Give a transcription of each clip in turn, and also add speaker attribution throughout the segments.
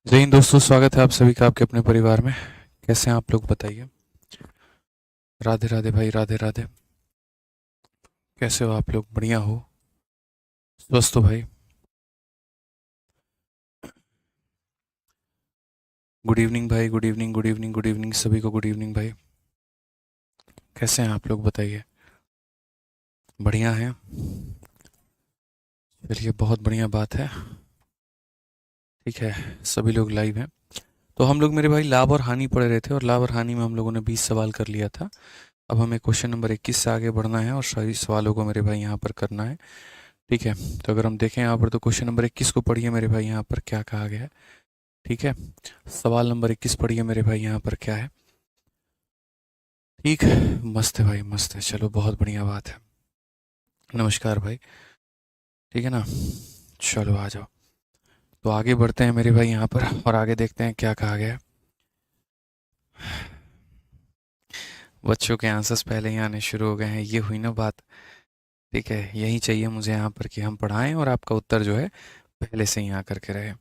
Speaker 1: जय हिंद दोस्तों, स्वागत है आप सभी का आपके अपने परिवार में। कैसे हैं आप लोग, बताइए। राधे राधे भाई, राधे राधे। कैसे हो आप लोग? बढ़िया हो? स्वस्थ हो भाई? गुड इवनिंग भाई, good evening, good evening, good evening सभी को, गुड इवनिंग भाई। कैसे हैं आप लोग, बताइए। बढ़िया हैं? चलिए, बहुत बढ़िया बात है। ठीक है, सभी लोग लाइव हैं। तो हम लोग, मेरे भाई, लाभ और हानि पढ़ रहे थे और लाभ और हानि में हम लोगों ने 20 सवाल कर लिया था। अब हमें क्वेश्चन नंबर 21 से आगे बढ़ना है और सभी सवालों को मेरे भाई यहाँ पर करना है। ठीक है, तो अगर हम देखें यहाँ पर तो क्वेश्चन नंबर 21 को पढ़िए मेरे भाई, यहाँ पर क्या कहा गया है। ठीक है, सवाल नंबर 21 पढ़िए मेरे भाई, यहाँ पर क्या है। ठीक है, मस्त है भाई, मस्त है। चलो, बहुत बढ़िया बात है। नमस्कार भाई। ठीक है ना। चलो, आ जाओ। तो आगे बढ़ते हैं मेरे भाई यहाँ पर और आगे देखते हैं क्या कहा गया है। बच्चों के आंसर्स पहले ही आने शुरू हो गए हैं, ये हुई ना बात। ठीक है, यही चाहिए मुझे यहाँ पर कि हम पढ़ाएं और आपका उत्तर जो है पहले से ही आ करके रहे।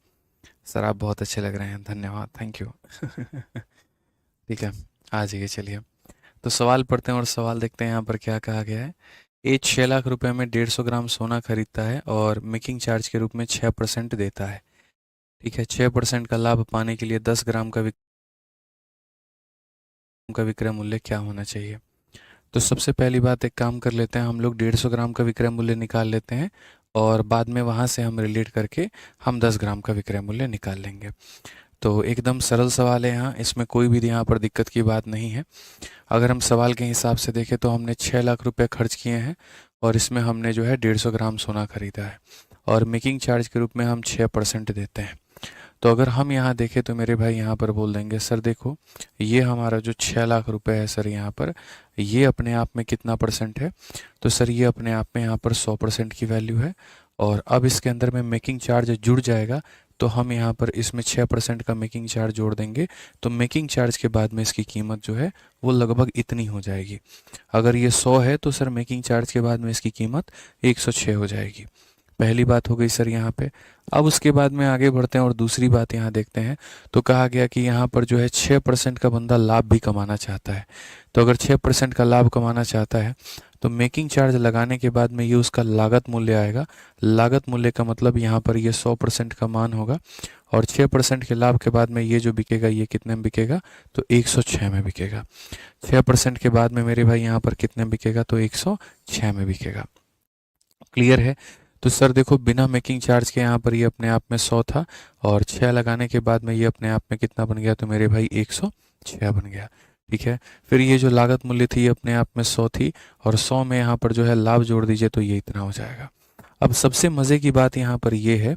Speaker 1: सर, आप बहुत अच्छे लग रहे हैं, धन्यवाद, थैंक यू। ठीक है, आ जाइए, चलिए। तो सवाल पढ़ते हैं और सवाल देखते हैं यहाँ पर क्या कहा गया है। ए 6 लाख रुपए में 150 ग्राम सोना खरीदता है और मेकिंग चार्ज के रूप में 6% देता है। ठीक है, 6% का लाभ पाने के लिए 10 ग्राम का विक्रय मूल्य क्या होना चाहिए। तो सबसे पहली बात, एक काम कर लेते हैं, हम लोग 150 ग्राम का विक्रय मूल्य निकाल लेते हैं और बाद में वहाँ से हम रिलेट करके हम 10 ग्राम का विक्रय मूल्य निकाल लेंगे। तो एकदम सरल सवाल है, यहाँ इसमें कोई भी यहाँ पर दिक्कत की बात नहीं है। अगर हम सवाल के हिसाब से देखें तो हमने 6 लाख रुपए खर्च किए हैं और इसमें हमने जो है 150 ग्राम सोना खरीदा है और मेकिंग चार्ज के रूप में हम 6% देते हैं। तो अगर हम यहाँ देखें तो मेरे भाई यहाँ पर बोल देंगे, सर देखो, ये हमारा जो 6 लाख रुपए है सर, यहाँ पर ये अपने आप में कितना परसेंट है। तो सर, ये अपने आप में यहाँ पर 100% की वैल्यू है। और अब इसके अंदर में मेकिंग चार्ज जुड़ जाएगा, तो हम यहाँ पर इसमें 6% का मेकिंग चार्ज जोड़ देंगे। तो मेकिंग चार्ज के बाद में इसकी कीमत जो है वो लगभग इतनी हो जाएगी। अगर ये 100 है तो सर मेकिंग चार्ज के बाद में इसकी कीमत 106 हो जाएगी। पहली बात हो गई सर यहाँ पे। अब उसके बाद में आगे बढ़ते हैं और दूसरी बात यहाँ देखते हैं। तो कहा गया कि यहाँ पर जो है 6% का बंदा लाभ भी कमाना चाहता है। तो अगर 6% का लाभ कमाना चाहता है तो मेकिंग चार्ज लगाने के बाद में ये उसका लागत मूल्य आएगा। लागत मूल्य का मतलब यहाँ पर ये 100% का मान होगा और 6% के लाभ के बाद में ये जो बिकेगा ये कितने में बिकेगा, तो 106 में बिकेगा। 6% के बाद में मेरे भाई यहाँ पर कितने में बिकेगा, तो 106 में बिकेगा। क्लियर है। तो सर देखो, बिना मेकिंग चार्ज के यहाँ पर ये अपने आप में 100 था और 6 लगाने के बाद में ये अपने आप में कितना बन गया, तो मेरे भाई 106 बन गया। ठीक है, फिर ये जो लागत मूल्य थी ये अपने आप में 100 थी और 100 में यहाँ पर जो है लाभ जोड़ दीजिए तो ये इतना हो जाएगा। अब सबसे मज़े की बात यहाँ पर ये है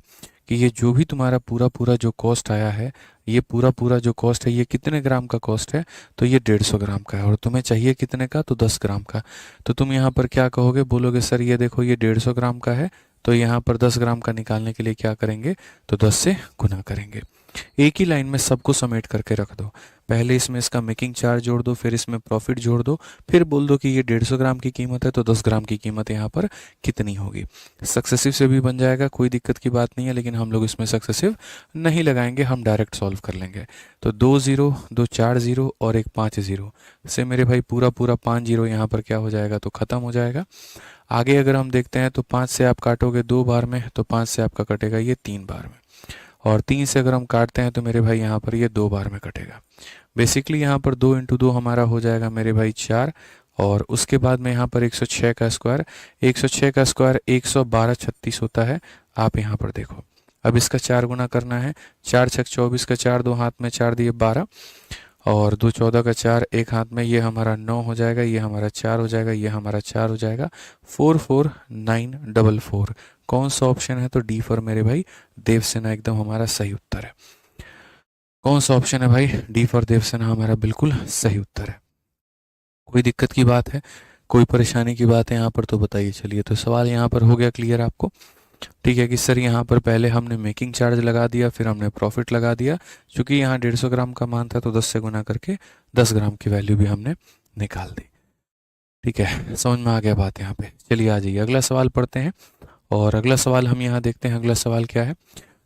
Speaker 1: कि ये जो भी तुम्हारा पूरा पूरा जो कॉस्ट आया है, ये पूरा पूरा जो कॉस्ट है ये कितने ग्राम का कॉस्ट है, तो ये 150 ग्राम का है और तुम्हें चाहिए कितने का, तो 10 ग्राम का। तो तुम यहाँ पर क्या कहोगे, बोलोगे सर ये देखो ये 150 ग्राम का है, तो यहाँ पर 10 ग्राम का निकालने के लिए क्या करेंगे, तो 10 से गुना करेंगे। एक ही लाइन में सबको समेट करके रख दो। पहले इसमें इसका मेकिंग चार्ज जोड़ दो, फिर इसमें प्रॉफिट जोड़ दो, फिर बोल दो कि ये 150 ग्राम की कीमत है तो 10 ग्राम की कीमत यहाँ पर कितनी होगी। सक्सेसिव से भी बन जाएगा, कोई दिक्कत की बात नहीं है, लेकिन हम लोग इसमें सक्सेसिव नहीं लगाएंगे, हम डायरेक्ट सॉल्व कर लेंगे। तो 2 जीरो, 2 4 जीरो और एक 5 जीरो से मेरे भाई पूरा पूरा 5 जीरो यहाँ पर क्या हो जाएगा, तो ख़त्म हो जाएगा। आगे अगर हम देखते हैं तो 5 से आप काटोगे 2 बार में, तो 5 से आपका कटेगा ये 3 बार में, और 3 से अगर हम काटते हैं तो मेरे भाई यहाँ पर ये 2 बार में कटेगा। बेसिकली यहाँ पर 2 इंटू 2 हमारा हो जाएगा मेरे भाई 4, और उसके बाद में यहाँ पर 106 का स्क्वायर, 106 का स्क्वायर 112 36 होता है। आप यहाँ पर देखो, अब इसका 4 गुना करना है। 4 छक 24 का 4, 2 हाथ में 4 दिए 12, और 2 14 का 4 एक हाथ में, ये हमारा 9 हो जाएगा, ये हमारा 4 हो जाएगा, ये हमारा 4 हो जाएगा। 4 4 9 4 4। कौन सा ऑप्शन है, तो डी फॉर मेरे भाई देवसेना एकदम हमारा सही उत्तर है। कौन सा ऑप्शन है भाई, डी फॉर देवसेना हमारा बिल्कुल सही उत्तर है। कोई दिक्कत की बात है, कोई परेशानी की बात है यहाँ पर, तो बताइए। चलिए, तो सवाल यहाँ पर हो गया क्लियर आपको। ठीक है कि सर यहाँ पर पहले हमने मेकिंग चार्ज लगा दिया, फिर हमने प्रॉफिट लगा दिया। क्योंकि यहाँ 150 ग्राम का मान था तो 10 से गुना करके 10 ग्राम की वैल्यू भी हमने निकाल दी। ठीक है, समझ में आ गया बात यहाँ पे। चलिए आ जाइए, अगला सवाल पढ़ते हैं और अगला सवाल हम यहाँ देखते हैं। अगला सवाल क्या है,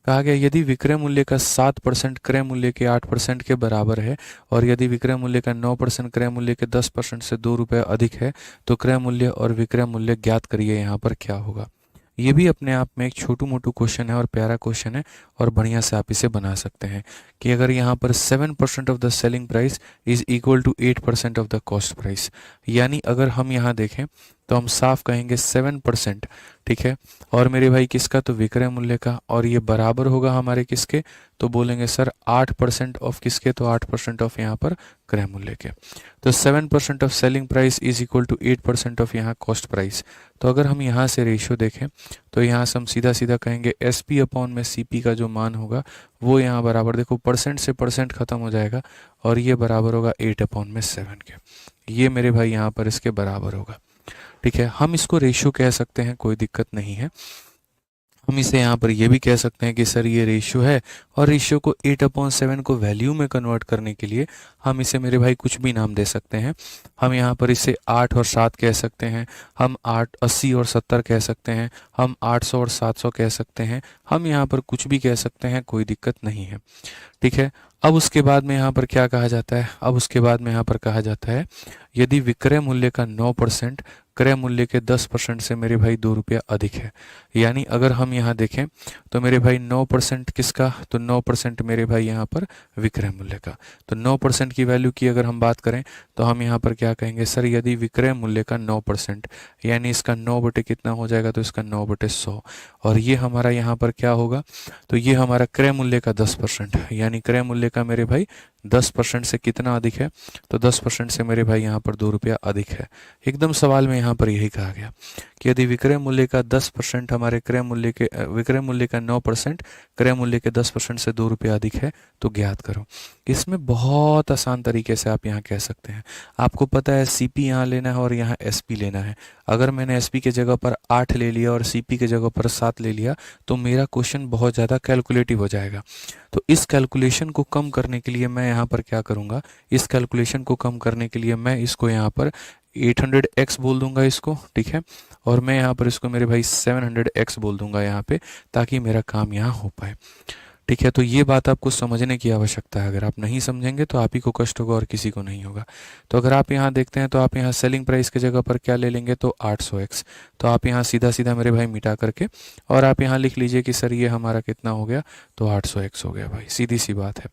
Speaker 1: कहा गया यदि विक्रय मूल्य का 7% क्रय मूल्य के 8% के बराबर है और यदि विक्रय मूल्य का 9% क्रय मूल्य के 10% से 2 रुपये अधिक है तो क्रय मूल्य और विक्रय मूल्य ज्ञात करिए यहाँ पर क्या होगा। ये भी अपने आप में एक छोटू मोटू क्वेश्चन है और प्यारा क्वेश्चन है और बढ़िया से आप इसे बना सकते हैं कि अगर यहाँ पर 7% of the selling price is equal to 8% of the cost price, यानी अगर हम यहाँ देखें तो हम साफ कहेंगे 7%, ठीक है, और मेरे भाई किसका, तो विक्रय मूल्य का, और ये बराबर होगा हमारे किसके, तो बोलेंगे सर 8% ऑफ किसके, तो 8% ऑफ यहाँ पर क्रय मूल्य के। तो 7% of selling price is equal to 8% of यहाँ कॉस्ट प्राइस। तो अगर हम यहाँ से रेशियो देखें तो यहाँ से हम सीधा सीधा कहेंगे एस पी अपॉन में सी पी का जो मान होगा वो यहाँ बराबर, देखो परसेंट से परसेंट खत्म हो जाएगा और ये बराबर होगा 8/7 के। ये मेरे भाई यहाँ पर इसके बराबर होगा, ठीक है। हम इसको रेशियो कह सकते हैं, कोई दिक्कत नहीं है। हम इसे यहाँ पर ये भी कह सकते हैं कि सर ये रेशियो है और रेशियो को 8/7 को वैल्यू में कन्वर्ट करने के लिए हम इसे मेरे भाई कुछ भी नाम दे सकते हैं। हम यहाँ पर इसे 8 और 7 कह सकते हैं, हम 80 और 70 कह सकते हैं, हम 800 और 700 कह सकते हैं, हम यहाँ पर कुछ भी कह सकते हैं, कोई दिक्कत नहीं है, ठीक है। अब उसके बाद में यहाँ पर क्या कहा जाता है, अब उसके बाद में यहाँ पर कहा जाता है यदि विक्रय मूल्य का 9% क्रय मूल्य के 10% से मेरे भाई 2 रुपया अधिक है, यानी अगर हम यहाँ देखें तो मेरे भाई 9% किसका, तो 9% मेरे भाई यहाँ पर विक्रय मूल्य का। तो 9% की वैल्यू की अगर हम बात करें तो हम यहाँ पर क्या कहेंगे, सर यदि विक्रय मूल्य का 9%, यानी इसका 9 बटे कितना हो जाएगा, तो इसका 9/100, और ये हमारा यहाँ पर क्या होगा, तो ये हमारा क्रय मूल्य का 10%, यानी क्रय मूल्य का मेरे भाई 10% से कितना अधिक है, तो 10% से मेरे भाई यहाँ पर 2 रुपया अधिक है। एकदम सवाल में यहाँ पर यही कहा गया कि यदि विक्रय मूल्य का 10% हमारे क्रय मूल्य के विक्रय मूल्य का 9% क्रय मूल्य के 10% से 2 रुपया अधिक है तो ज्ञात करो। इसमें बहुत आसान तरीके से आप यहाँ कह सकते हैं। आपको पता है सीपी यहाँ लेना है और यहाँ एसपी लेना है। अगर मैंने एसपी के जगह पर 8 ले लिया और सीपी के जगह पर 7 ले लिया तो मेरा क्वेश्चन बहुत ज़्यादा कैलकुलेटिव हो जाएगा। तो इस कैलकुलेशन को कम करने के लिए मैं यहाँ पर क्या करूँगा, इस कैलकुलेशन को कम करने के लिए मैं इसको यहाँ पर 800x बोल दूंगा इसको, ठीक है, और मैं यहाँ पर इसको मेरे भाई 700x बोल दूंगा यहाँ पे, ताकि मेरा काम यहाँ हो पाए, ठीक है। तो ये बात आपको समझने की आवश्यकता है। अगर आप नहीं समझेंगे तो आप ही को कष्ट होगा और किसी को नहीं होगा। तो अगर आप यहाँ देखते हैं तो आप यहाँ सेलिंग प्राइस की जगह पर क्या ले लेंगे, तो 800x। तो आप यहाँ सीधा सीधा मेरे भाई मिटा करके और आप यहाँ लिख लीजिए कि सर ये हमारा कितना हो गया, तो 800x हो गया भाई, सीधी सी बात है।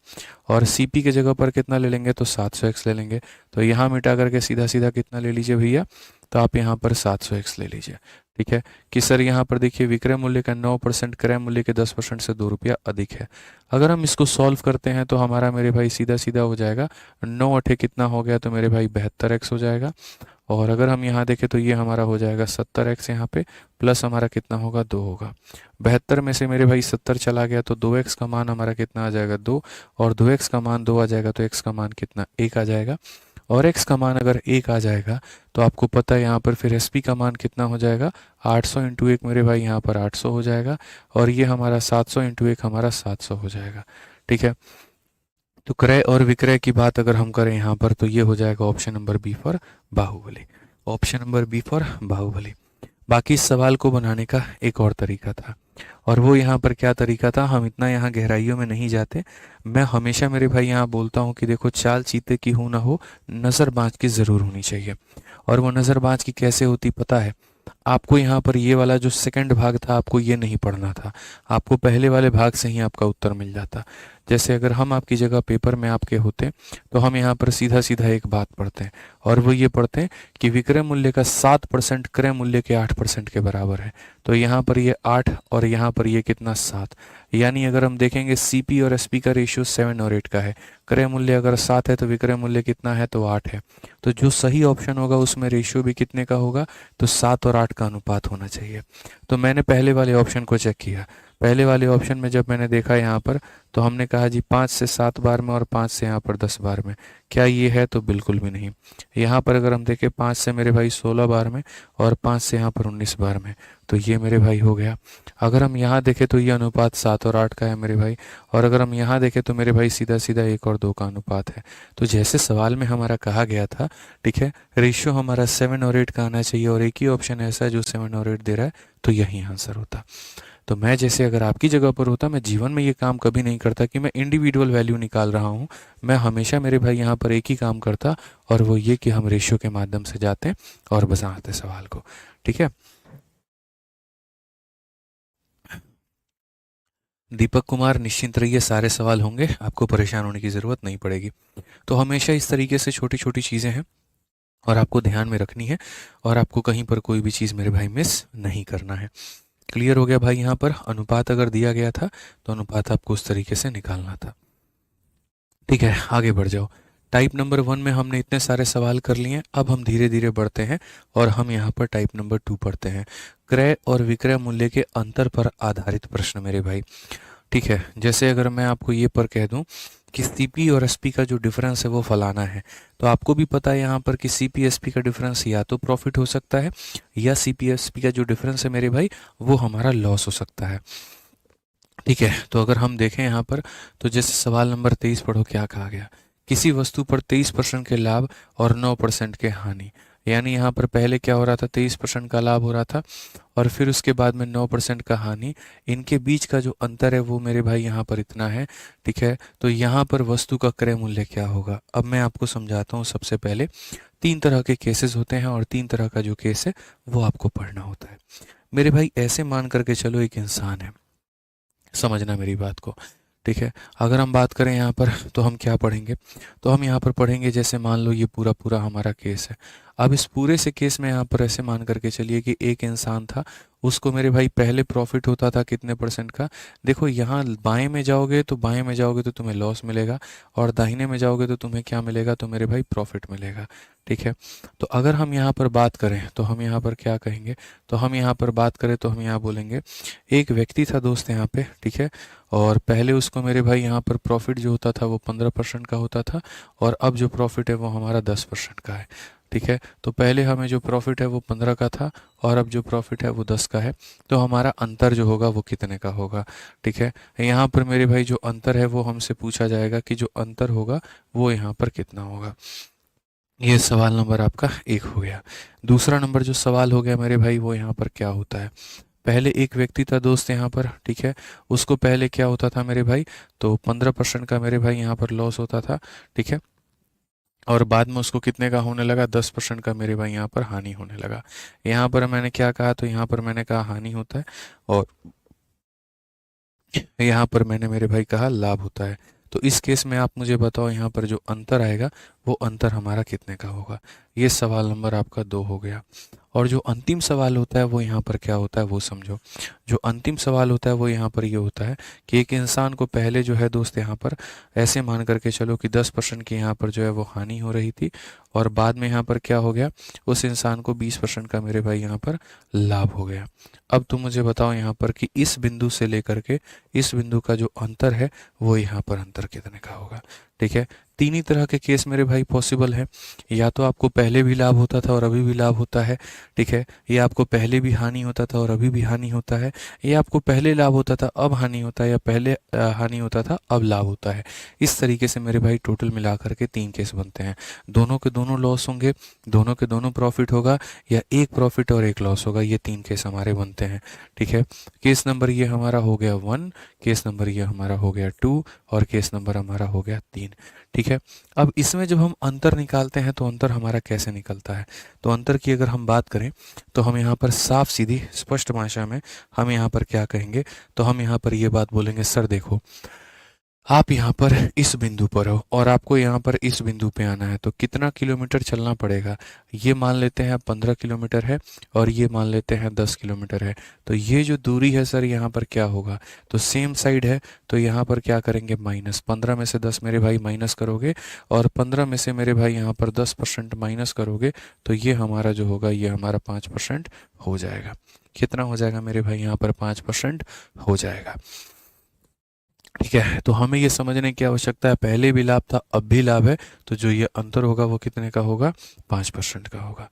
Speaker 1: और CP की जगह पर कितना ले लेंगे, तो 700x ले लेंगे। तो यहाँ मिटा करके सीधा सीधा कितना ले लीजिए भैया, तो आप यहाँ पर 700x ले लीजिए, ठीक है। कि सर यहाँ पर देखिए विक्रय मूल्य का 9% क्रय मूल्य के 10% से 2 रुपया अधिक है। अगर हम इसको सॉल्व करते हैं तो हमारा मेरे भाई सीधा सीधा हो जाएगा 9 कितना हो गया, तो मेरे भाई 72x हो जाएगा। और अगर हम यहाँ देखें तो ये हमारा हो जाएगा 70x यहाँ पे, प्लस हमारा कितना होगा, 2 होगा। 72 में से मेरे भाई 70 चला गया तो 2x का मान हमारा कितना आ जाएगा, 2, और 2x का मान 2 आ जाएगा तो x का मान कितना, 1 आ जाएगा। और x का मान अगर 1 आ जाएगा तो आपको पता है यहाँ पर फिर SP का मान कितना हो जाएगा, 800 इंटू 1 मेरे भाई यहाँ पर 800 हो जाएगा, और ये हमारा 700 इंटू 1 हमारा 700 हो जाएगा, ठीक है। तो क्रय और विक्रय की बात अगर हम करें यहाँ पर तो ये हो जाएगा option number B for Baahubali, option number B for Baahubali. बाकी इस सवाल को बनाने का एक और तरीका था, और वो यहाँ पर क्या तरीका था, हम इतना यहाँ गहराइयों में नहीं जाते। मैं हमेशा मेरे भाई यहाँ बोलता हूँ कि देखो चाल चीते की हो ना हो, नज़र बाज की ज़रूर होनी चाहिए। और वो नज़र बाज की कैसे होती पता है आपको, यहाँ पर ये वाला जो सेकंड भाग था आपको ये नहीं पढ़ना था, आपको पहले वाले भाग से ही आपका उत्तर मिल जाता। जैसे अगर हम आपकी जगह पेपर में आपके होते तो हम यहाँ पर सीधा सीधा एक बात पढ़ते हैं, और वो ये पढ़ते हैं कि विक्रय मूल्य का 7% क्रय मूल्य के 8% के बराबर है। तो यहाँ पर ये 8 और यहाँ पर ये कितना, 7, यानी अगर हम देखेंगे CP और SP का रेशियो 7 और 8 का है। क्रय मूल्य अगर 7 है तो विक्रय मूल्य कितना है, तो 8 है। तो जो सही ऑप्शन होगा उसमें रेशियो भी कितने का होगा, तो 7 और 8 का अनुपात होना चाहिए। तो मैंने पहले वाले ऑप्शन को चेक किया। पहले वाले ऑप्शन में जब मैंने देखा यहाँ पर तो हमने कहा जी 5 से 7 बार में और 5 से यहाँ पर 10 बार में, क्या ये है, तो बिल्कुल भी नहीं। यहाँ पर अगर हम देखें 5 से मेरे भाई 16 बार में और 5 से यहाँ पर 19 बार में, तो ये मेरे भाई हो गया। अगर हम यहाँ देखें तो ये अनुपात 7 और 8 का है मेरे भाई, और अगर हम यहाँ देखें तो मेरे भाई सीधा सीधा 1 और 2 का अनुपात है। तो जैसे सवाल में हमारा कहा गया था, ठीक है, रेशियो हमारा 7 और 8 का आना चाहिए, और एक ही ऑप्शन ऐसा है जो 7 और 8 दे रहा है, तो यही आंसर होता। तो मैं जैसे अगर आपकी जगह पर होता, मैं जीवन में ये काम कभी नहीं करता कि मैं इंडिविजुअल वैल्यू निकाल रहा हूँ। मैं हमेशा मेरे भाई यहाँ पर एक ही काम करता, और वो ये कि हम रेशियो के माध्यम से जाते हैं और बनाते सवाल को। ठीक है। दीपक कुमार, निश्चिंत रहिए, सारे सवाल होंगे, आपको परेशान होने की ज़रूरत नहीं पड़ेगी। तो हमेशा इस तरीके से छोटी छोटी चीज़ें हैं और आपको ध्यान में रखनी है, और आपको कहीं पर कोई भी चीज़ मेरे भाई मिस नहीं करना है। क्लियर हो गया भाई? यहाँ पर अनुपात अगर दिया गया था तो अनुपात आपको उस तरीके से निकालना था। ठीक है, आगे बढ़ जाओ। टाइप नंबर 1 में हमने इतने सारे सवाल कर लिए। अब हम धीरे धीरे बढ़ते हैं और हम यहाँ पर टाइप नंबर 2 पढ़ते हैं। क्रय और विक्रय मूल्य के अंतर पर आधारित प्रश्न मेरे भाई। ठीक है, जैसे अगर मैं आपको ये पर कह दूं कि सीपी और एसपी का जो डिफरेंस है वो फलाना है, तो आपको भी पता है यहाँ पर कि सीपी एसपी का डिफरेंस या तो प्रॉफिट हो सकता है, या सीपी एसपी का जो डिफरेंस है मेरे भाई वो हमारा लॉस हो सकता है। ठीक है, तो अगर हम देखें यहाँ पर, तो जैसे सवाल नंबर 23 पढ़ो, क्या कहा गया? किसी वस्तु पर 23% के लाभ और 9% के हानि। यानी यहाँ पर पहले क्या हो रहा था? 23% का लाभ हो रहा था, और फिर उसके बाद में 9% का हानि। इनके बीच का जो अंतर है वो मेरे भाई यहाँ पर इतना है। ठीक है, तो यहाँ पर वस्तु का क्रय मूल्य क्या होगा? अब मैं आपको समझाता हूँ। सबसे पहले 3 तरह के केसेस होते हैं, और 3 तरह का जो केस है वो आपको पढ़ना होता है मेरे भाई। ऐसे मान करके चलो, एक इंसान है, समझना मेरी बात को। ठीक है, अगर हम बात करें यहाँ पर, तो हम क्या पढ़ेंगे? तो हम यहाँ पर पढ़ेंगे, जैसे मान लो ये पूरा पूरा हमारा केस है। अब इस पूरे से केस में यहाँ पर ऐसे मान करके चलिए कि एक इंसान था, उसको मेरे भाई पहले प्रॉफिट होता था कितने परसेंट का? देखो, यहाँ बाएं में जाओगे तो तुम्हें लॉस मिलेगा, और दाहिने में जाओगे तो तुम्हें क्या मिलेगा? तो मेरे भाई प्रॉफिट मिलेगा। ठीक है, तो अगर हम यहाँ पर बात करें तो हम यहाँ पर क्या कहेंगे? तो हम यहाँ पर बात करें तो हम यहाँ बोलेंगे, एक व्यक्ति था दोस्त यहाँ पे। ठीक है, और पहले उसको मेरे भाई यहाँ पर प्रॉफिट जो होता था वो 15% का होता था, और अब जो प्रॉफिट है वो हमारा 10% का है। ठीक है, तो पहले हमें जो प्रॉफिट है वो 15 का था, और अब जो प्रॉफिट है वो 10 का है। तो हमारा अंतर जो होगा वो कितने का होगा? ठीक है, यहाँ पर मेरे भाई जो अंतर है वो हमसे पूछा जाएगा कि जो अंतर होगा वो यहाँ पर कितना होगा। ये सवाल नंबर आपका 1 हो गया। दूसरा नंबर जो सवाल हो गया मेरे भाई, वो यहाँ पर क्या होता है? पहले एक व्यक्ति था दोस्त यहाँ पर। ठीक है, उसको पहले क्या होता था मेरे भाई? तो 15% का मेरे भाई यहाँ पर लॉस होता था। ठीक है, और बाद में उसको कितने का होने लगा? 10% का मेरे भाई यहाँ पर हानि होने लगा। यहाँ पर मैंने क्या कहा? तो यहाँ पर मैंने कहा हानि होता है, और यहाँ पर मैंने मेरे भाई कहा लाभ होता है। तो इस केस में आप मुझे बताओ, यहाँ पर जो अंतर आएगा वो अंतर हमारा कितने का होगा? ये सवाल नंबर आपका 2 हो गया। और जो अंतिम सवाल होता है वो यहाँ पर क्या होता है वो समझो। जो अंतिम सवाल होता है वो यहाँ पर ये होता है कि एक इंसान को पहले जो है दोस्त यहाँ पर ऐसे मान करके चलो कि 10% की यहाँ पर जो है वो हानि हो रही थी, और बाद में यहाँ पर क्या हो गया? उस इंसान को 20% का मेरे भाई यहाँ पर लाभ हो गया। अब तुम मुझे बताओ यहाँ पर कि इस बिंदु से लेकर के इस बिंदु का जो अंतर है वो यहाँ पर अंतर कितने का होगा? ठीक है, 3 ही तरह के केस मेरे भाई पॉसिबल है। या तो आपको पहले भी लाभ होता था और अभी भी लाभ होता है। ठीक है, या आपको पहले भी हानि होता था और अभी भी हानि होता है, या आपको पहले लाभ होता था अब हानि होता है, या पहले हानि होता था अब लाभ होता है। इस तरीके से मेरे भाई टोटल मिलाकर के 3 केस बनते हैं। दोनों के दोनों लॉस होंगे, दोनों के दोनों प्रॉफिट होगा, या एक प्रॉफिट और एक लॉस होगा। ये 3 केस हमारे बनते हैं। ठीक है, केस नंबर ये हमारा हो गया 1, केस नंबर ये हमारा हो गया 2, और केस नंबर हमारा हो गया 3। ठीक है, अब इसमें जब हम अंतर निकालते हैं तो अंतर हमारा कैसे निकलता है? तो अंतर की अगर हम बात करें तो हम यहाँ पर साफ सीधी स्पष्ट भाषा में हम यहाँ पर क्या कहेंगे? तो हम यहाँ पर ये बात बोलेंगे, सर देखो, आप यहाँ पर इस बिंदु पर हो और आपको यहाँ पर इस बिंदु पे आना है, तो कितना किलोमीटर चलना पड़ेगा? ये मान लेते हैं 15 किलोमीटर है, और ये मान लेते हैं 10 किलोमीटर है। तो ये जो दूरी है सर यहाँ पर क्या होगा? तो सेम साइड है, तो यहाँ पर क्या करेंगे? माइनस 15 में से 10 मेरे भाई माइनस करोगे, और 15 में से मेरे भाई यहाँ पर 10% माइनस करोगे, तो ये हमारा जो होगा ये हमारा 5% हो जाएगा। कितना हो जाएगा मेरे भाई? यहाँ पर 5% हो जाएगा। ठीक है, तो हमें ये समझने की आवश्यकता है, पहले भी लाभ था अब भी लाभ है, तो जो ये अंतर होगा वो कितने का होगा? 5% का होगा।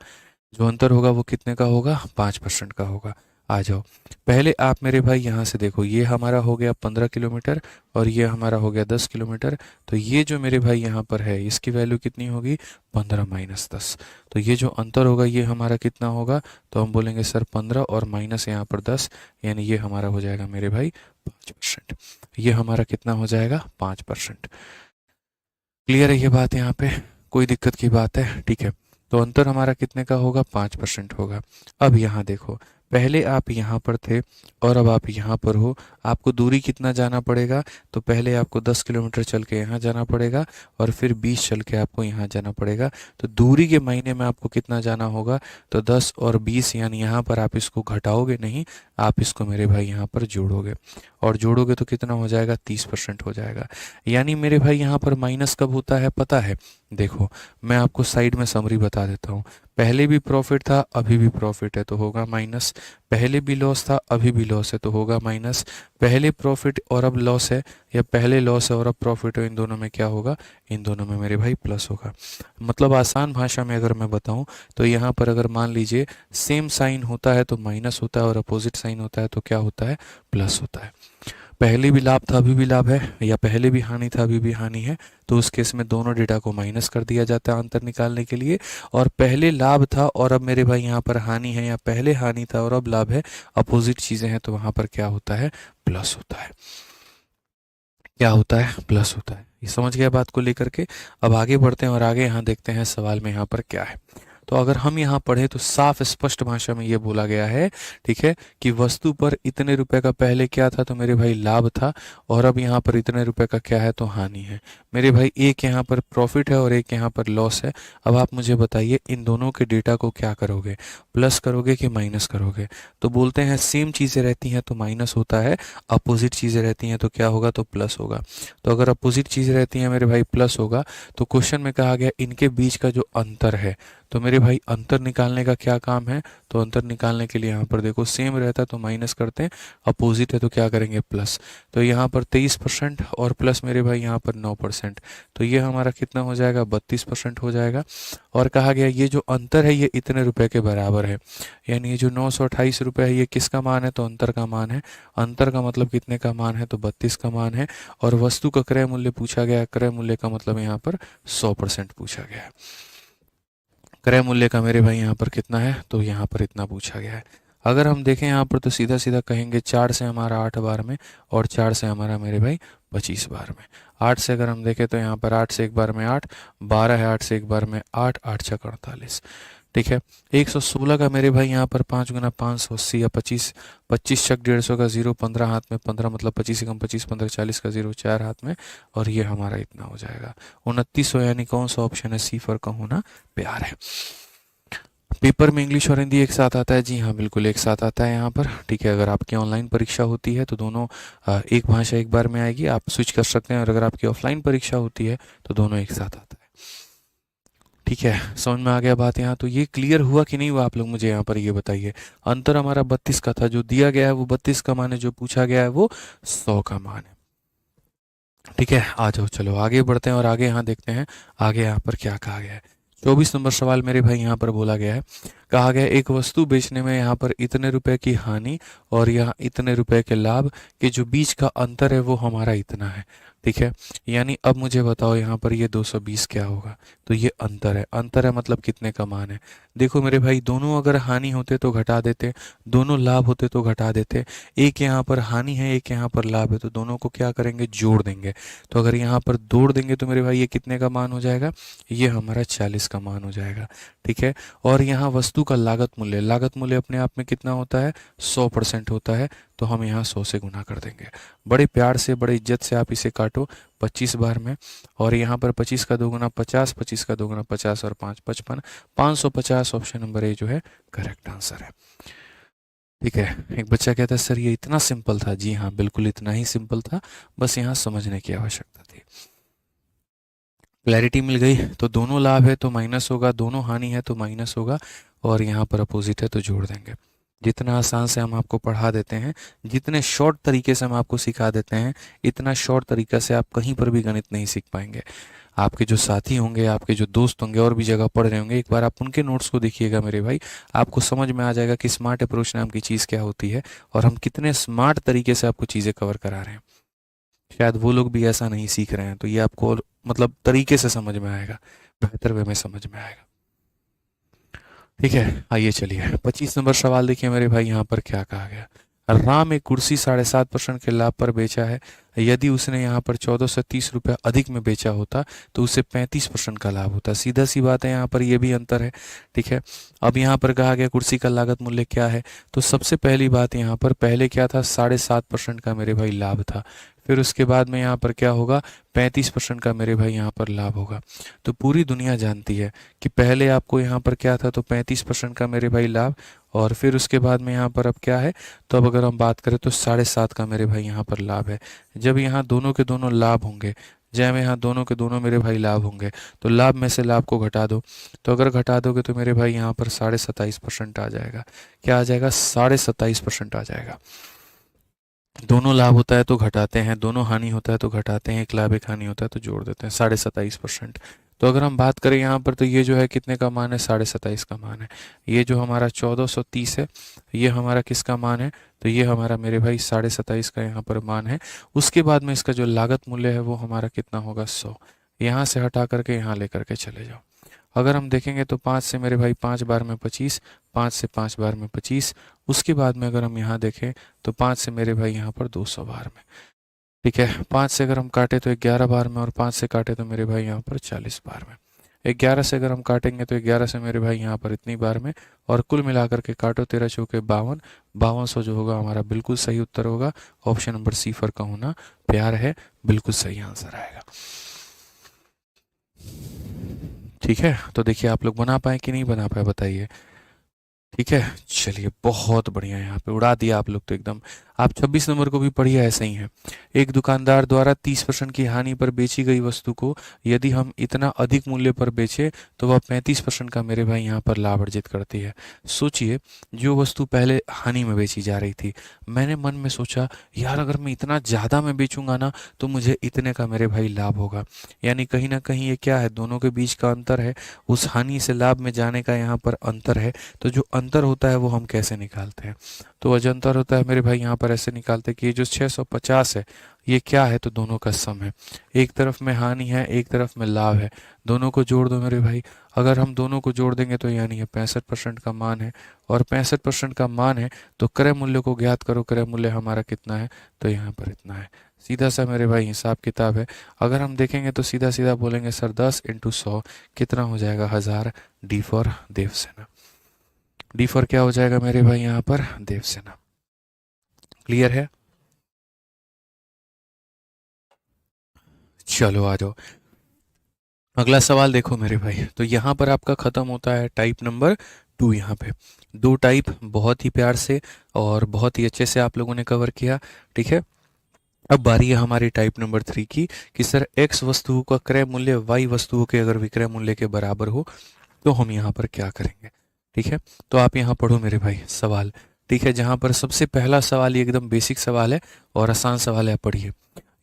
Speaker 1: जो अंतर होगा वो कितने का होगा? 5% का होगा। आ जाओ। पहले आप मेरे भाई यहाँ से देखो, ये हमारा हो गया 15 किलोमीटर और ये हमारा हो गया 10 किलोमीटर। तो ये जो मेरे भाई यहाँ पर है इसकी वैल्यू कितनी होगी, 15 माइनस 10। तो ये जो अंतर होगा ये हमारा कितना होगा, तो हम बोलेंगे सर 15 और माइनस यहाँ पर 10, यानी ये हमारा हो जाएगा मेरे भाई 5%। ये हमारा कितना हो जाएगा, 5%। क्लियर है ये बात, यहाँ पे कोई दिक्कत की बात है, ठीक है। तो अंतर हमारा कितने का होगा, 5% होगा। अब यहाँ देखो, पहले आप यहाँ पर थे और अब आप यहाँ पर हो, आपको दूरी कितना जाना पड़ेगा, तो पहले आपको 10 किलोमीटर चल के यहाँ जाना पड़ेगा और फिर 20 चल के आपको यहाँ जाना पड़ेगा। तो दूरी के मायने में आपको कितना जाना होगा, तो 10 और 20, यानी यहाँ पर आप इसको घटाओगे नहीं, आप इसको मेरे भाई यहाँ पर जोड़ोगे और जोड़ोगे तो कितना हो जाएगा, 30% हो जाएगा। यानी मेरे भाई यहाँ पर माइनस कब होता है पता है, देखो मैं आपको साइड में समरी बता देता हूँ। पहले भी प्रॉफिट था अभी भी प्रॉफिट है तो होगा माइनस, पहले भी लॉस था अभी भी लॉस है तो होगा माइनस, पहले प्रॉफिट और अब लॉस है, या पहले लॉस है और अब प्रॉफिट है, इन दोनों में क्या होगा, इन दोनों में मेरे भाई प्लस होगा। मतलब आसान भाषा में अगर मैं बताऊं तो यहाँ पर अगर मान लीजिए सेम साइन होता है तो माइनस होता है और अपोजिट साइन होता है तो क्या होता है, प्लस होता है। पहले भी लाभ था अभी भी लाभ है, या पहले भी हानि था अभी भी हानि है, तो उस केस में दोनों डेटा को माइनस कर दिया जाता है अंतर निकालने के लिए। और पहले लाभ था और अब मेरे भाई यहाँ पर हानि है, या पहले हानि था और अब लाभ है, अपोजिट चीजें हैं तो वहां पर क्या होता है, प्लस होता है। क्या होता है, प्लस होता है। ये समझ गया बात को लेकर के। अब आगे बढ़ते हैं और आगे यहाँ देखते हैं सवाल में यहाँ पर क्या है। तो अगर हम यहाँ पढ़े तो साफ स्पष्ट भाषा में ये बोला गया है, ठीक है, कि वस्तु पर इतने रुपए का पहले क्या था, तो मेरे भाई लाभ था, और अब यहाँ पर इतने रुपए का क्या है, तो हानि है। मेरे भाई एक यहाँ पर प्रॉफिट है और एक यहाँ पर लॉस है। अब आप मुझे बताइए इन दोनों के डेटा को क्या करोगे, प्लस करोगे कि माइनस करोगे। तो बोलते हैं सेम चीज़ें रहती हैं तो माइनस होता है, अपोजिट चीज़ें रहती हैं तो क्या होगा, तो प्लस होगा। तो अगर अपोजिट चीज़ें रहती हैं मेरे भाई प्लस होगा, तो क्वेश्चन में कहा गया इनके बीच का जो अंतर है, तो मेरे भाई अंतर निकालने का क्या काम है, तो अंतर निकालने के लिए यहाँ पर देखो सेम रहता है तो माइनस करते हैं, अपोजिट है तो क्या करेंगे, प्लस। तो यहाँ पर 23% और प्लस मेरे भाई यहाँ पर 9%, तो ये हमारा कितना हो जाएगा, 32% हो जाएगा। और कहा गया ये जो अंतर है ये इतने रुपए के बराबर है, यानी ये जो 928 रुपये है ये किसका मान है, तो अंतर का मान है। अंतर का मतलब कितने का मान है, तो 32 का मान है। और वस्तु का क्रय मूल्य पूछा गया है, क्रय मूल्य का मतलब यहाँ पर 100% पूछा गया है। क्रय मूल्य का मेरे भाई यहाँ पर कितना है, तो यहाँ पर इतना पूछा गया है। अगर हम देखें यहाँ पर तो सीधा सीधा कहेंगे 4 से हमारा 8 बार में और 4 से हमारा मेरे भाई 25 बार में। 8 से अगर हम देखें तो यहाँ पर 8 से एक बार में 8, 12 है 8 से एक बार में 8, 8 छक 48, ठीक है। 116 का मेरे भाई यहाँ पर 5 गुना 580 या 25, 25 छक 150 का 0, 15 हाथ में 15 मतलब 25 एकम 25, 15 40 का 0, 4 हाथ में, और ये हमारा इतना हो जाएगा 2900। यानी कौन सा ऑप्शन है, सी फॉर का होना प्यार है। पेपर में इंग्लिश और हिंदी एक साथ आता है, जी हाँ बिल्कुल एक साथ आता है यहाँ पर, ठीक है। अगर आपकी ऑनलाइन परीक्षा होती है तो दोनों एक भाषा एक बार में आएगी, आप स्विच कर सकते हैं, और अगर आपकी ऑफलाइन परीक्षा होती है तो दोनों एक साथ आता है, ठीक है। समझ में आ गया बात यहाँ, तो ये क्लियर हुआ कि नहीं हुआ, आप लोग मुझे यहाँ पर ये बताइए। अंतर हमारा 32 का था, जो दिया गया है वो 32 का मान है, जो पूछा गया है वो 100 का मान है, ठीक है। आ जाओ चलो आगे बढ़ते हैं और आगे यहाँ देखते हैं आगे यहाँ पर क्या कहा गया है। 24 नंबर सवाल मेरे भाई यहाँ पर बोला गया है, कहा गया एक वस्तु बेचने में यहाँ पर इतने रुपए की हानि और यहाँ इतने रुपए के लाभ के जो बीच का अंतर है वो हमारा इतना है, ठीक है। यानी अब मुझे बताओ यहाँ पर ये 220 क्या होगा, तो ये अंतर है। अंतर है मतलब कितने का मान है। देखो मेरे भाई दोनों अगर हानि होते तो घटा देते, दोनों लाभ होते तो घटा देते। एक यहाँ पर हानि है एक यहाँ पर लाभ है, तो दोनों को क्या करेंगे, जोड़ देंगे। तो अगर यहाँ पर जोड़ देंगे तो मेरे भाई ये कितने का मान हो जाएगा, ये हमारा 40 का मान हो जाएगा, ठीक है। और यहाँ वस्तु का लागत मूल्य, लागत मूल्य अपने आप में कितना होता है, 100% होता है, तो हम यहाँ 100 से गुना कर देंगे। बड़े प्यार से बड़े इज्जत से आप इसे काटो 25 बार में, और यहाँ पर 25 का दोगुना 50, 25 का दोगुना 50 और 5 55, 550 ऑप्शन नंबर ए जो है करेक्ट आंसर है, ठीक है। एक बच्चा कहता है सर ये इतना सिंपल था, जी हाँ बिल्कुल इतना ही सिंपल था, बस यहाँ समझने की आवश्यकता थी। क्लैरिटी मिल गई। तो दोनों लाभ है तो माइनस होगा, दोनों हानि है तो माइनस होगा, और यहाँ पर अपोजिट है तो जोड़ देंगे। जितना आसान से हम आपको पढ़ा देते हैं, जितने शॉर्ट तरीके से हम आपको सिखा देते हैं, इतना शॉर्ट तरीका से आप कहीं पर भी गणित नहीं सीख पाएंगे। आपके जो साथी होंगे, आपके जो दोस्त होंगे और भी जगह पढ़ रहे होंगे, एक बार आप उनके नोट्स को देखिएगा मेरे भाई, आपको समझ में आ जाएगा कि स्मार्ट अप्रोच नाम की चीज़ क्या होती है और हम कितने स्मार्ट तरीके से आपको चीज़ें कवर करा रहे हैं। शायद वो लोग भी ऐसा नहीं सीख रहे हैं, तो ये आपको मतलब तरीके से समझ में आएगा, बेहतर वे में समझ में आएगा। ठीक है, आइए चलिए 25 नंबर सवाल देखिए मेरे भाई, यहाँ पर क्या कहा गया। राम एक कुर्सी 7.5% के लाभ पर बेचा है। यदि उसने यहाँ पर 1430 रुपये अधिक में बेचा होता तो उसे 35% का लाभ होता। सीधा सी बात है, यहाँ पर ये भी अंतर है। ठीक है, अब यहाँ पर कहा गया कुर्सी का लागत मूल्य क्या है, तो सबसे पहली बात यहाँ पर पहले क्या था, 7.5% का मेरे भाई लाभ था। फिर उसके बाद में यहाँ पर क्या होगा, 35% का मेरे भाई यहाँ पर लाभ होगा। तो पूरी दुनिया जानती है कि पहले आपको यहाँ पर क्या था, तो 35% का मेरे भाई लाभ, और फिर उसके बाद में यहाँ पर अब क्या है, तो अब अगर हम बात करें तो 7.5 का मेरे भाई यहाँ पर लाभ है। जब यहाँ दोनों के दोनों लाभ होंगे, जब यहाँ दोनों के दोनों मेरे भाई लाभ होंगे, तो लाभ में से लाभ को घटा दो, तो अगर घटा दोगे तो मेरे भाई यहाँ पर 27.5% आ जाएगा। क्या आ जाएगा, 27.5% आ जाएगा। दोनों लाभ होता है तो घटाते हैं, दोनों हानि होता है तो घटाते हैं, एक लाभ एक हानि होता है तो जोड़ देते हैं, 27.5%। तो अगर हम बात करें यहाँ पर, तो ये जो है कितने का मान है, 27.5 का मान है। ये जो हमारा 1430 है, ये हमारा किसका मान है, तो ये हमारा मेरे भाई 27.5 का यहाँ पर मान है। उसके बाद में इसका जो लागत मूल्य है वो हमारा कितना होगा, 100। यहाँ से हटा करके यहाँ लेकर के चले जाओ। अगर हम देखेंगे तो 5 से मेरे भाई 5 बार में 25, 5 से 5 बार में 25। उसके बाद में अगर हम यहाँ देखें तो 5 से मेरे भाई यहाँ पर 200 बार में। ठीक है, 5 से अगर हम काटे तो 11 बार में, और 5 से काटे तो मेरे भाई यहाँ पर 40 बार में। 11 से अगर हम काटेंगे तो 11 से मेरे भाई यहाँ पर इतनी बार में, और कुल मिलाकर के काटो 13 चौके 52, 5200 जो होगा हमारा बिल्कुल सही उत्तर होगा। ऑप्शन नंबर सी फर का होना प्यार है, बिल्कुल सही आंसर आएगा। ठीक है, तो देखिए आप लोग बना पाए कि नहीं बना पाए, बताइए। ठीक है, चलिए बहुत बढ़िया, यहाँ पे उड़ा दिया आप लोग तो एकदम। आप 26 नंबर को भी पढ़िए, ऐसा ही है। एक दुकानदार द्वारा 30% की हानि पर बेची गई वस्तु को यदि हम इतना अधिक मूल्य पर बेचे तो वह 35% का मेरे भाई यहाँ पर लाभ अर्जित करती है। सोचिए, जो वस्तु पहले हानि में बेची जा रही थी, मैंने मन में सोचा यार अगर मैं इतना ज़्यादा में बेचूंगा ना तो मुझे इतने का मेरे भाई लाभ होगा। यानी कहीं ना कहीं ये क्या है, दोनों के बीच का अंतर है, उस हानि से लाभ में जाने का यहाँ पर अंतर है। तो जो अंतर होता है वो हम कैसे निकालते हैं, तो वह जो अंतर होता है मेरे भाई यहाँ पर ऐसे निकालते हैं कि ये जो 650 है ये क्या है, तो दोनों का सम है। एक तरफ में हानि है, एक तरफ में लाभ है, दोनों को जोड़ दो मेरे भाई। अगर हम दोनों को जोड़ देंगे तो यानी ये 65% का मान है, और 65% का मान है तो क्रय मूल्य को ज्ञात करो। क्रय मूल्य हमारा कितना है, तो यहाँ पर इतना है। सीधा सा मेरे भाई हिसाब किताब है। अगर हम देखेंगे तो सीधा सीधा बोलेंगे सर 10 × 100 कितना हो जाएगा, 1000। D for Devasena. D for क्या हो जाएगा मेरे भाई यहाँ पर, देवसेना। क्लियर है, चलो आ जाओ। अगला सवाल देखो मेरे भाई, तो यहाँ पर आपका खत्म होता है टाइप नंबर 2। यहाँ पे 2 टाइप बहुत ही प्यार से और बहुत ही अच्छे से आप लोगों ने कवर किया। ठीक है, अब बारी है हमारी टाइप नंबर 3 की, कि सर एक्स वस्तुओं का क्रय मूल्य वाई वस्तुओं के अगर विक्रय मूल्य के बराबर हो तो हम यहाँ पर क्या करेंगे। ठीक है, तो आप यहाँ पढ़ो मेरे भाई सवाल। ठीक है, जहाँ पर सबसे पहला सवाल ये एकदम बेसिक सवाल है और आसान सवाल है, पढ़िए।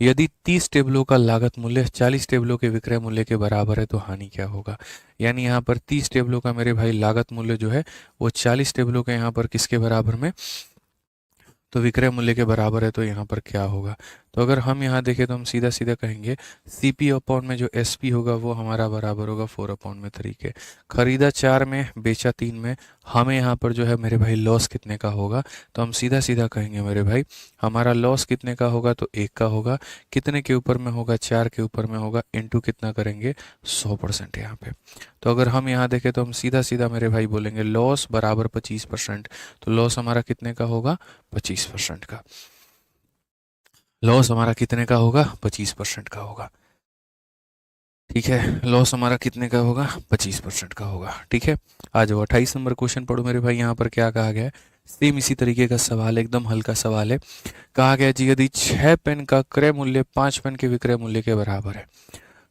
Speaker 1: यदि 30 टेबलों का लागत मूल्य 40 टेबलों के विक्रय मूल्य के बराबर है तो हानि क्या होगा। यानी यहाँ पर 30 टेबलों का मेरे भाई लागत मूल्य जो है वो 40 टेबलों के यहाँ पर किसके बराबर में, तो विक्रय मूल्य के बराबर है, तो यहाँ पर क्या होगा। तो अगर हम यहाँ देखें तो हम सीधा सीधा कहेंगे CP अपॉन में जो SP होगा वो हमारा बराबर होगा 4/3 के। खरीदा 4 में, बेचा 3 में, हमें यहाँ पर जो है मेरे भाई लॉस कितने का होगा, तो हम सीधा सीधा कहेंगे मेरे भाई हमारा लॉस कितने का होगा, तो 1 का होगा। कितने के ऊपर में होगा, 4 के ऊपर में होगा, इंटू कितना करेंगे, 100% यहाँ पे। तो अगर हम यहाँ देखें तो हम सीधा सीधा मेरे भाई बोलेंगे लॉस बराबर 25%। तो लॉस हमारा कितने का होगा, 25% का। लॉस हमारा कितने का होगा, 25% का होगा। ठीक है, लॉस हमारा कितने का होगा, 25% का होगा। ठीक है, आ जाओ 28 नंबर क्वेश्चन पढ़ो मेरे भाई। यहाँ पर क्या कहा गया है, सेम इसी तरीके का सवाल, एकदम हल्का सवाल है। कहा गया जी यदि 6 पेन का क्रय मूल्य 5 पेन के विक्रय मूल्य के बराबर है।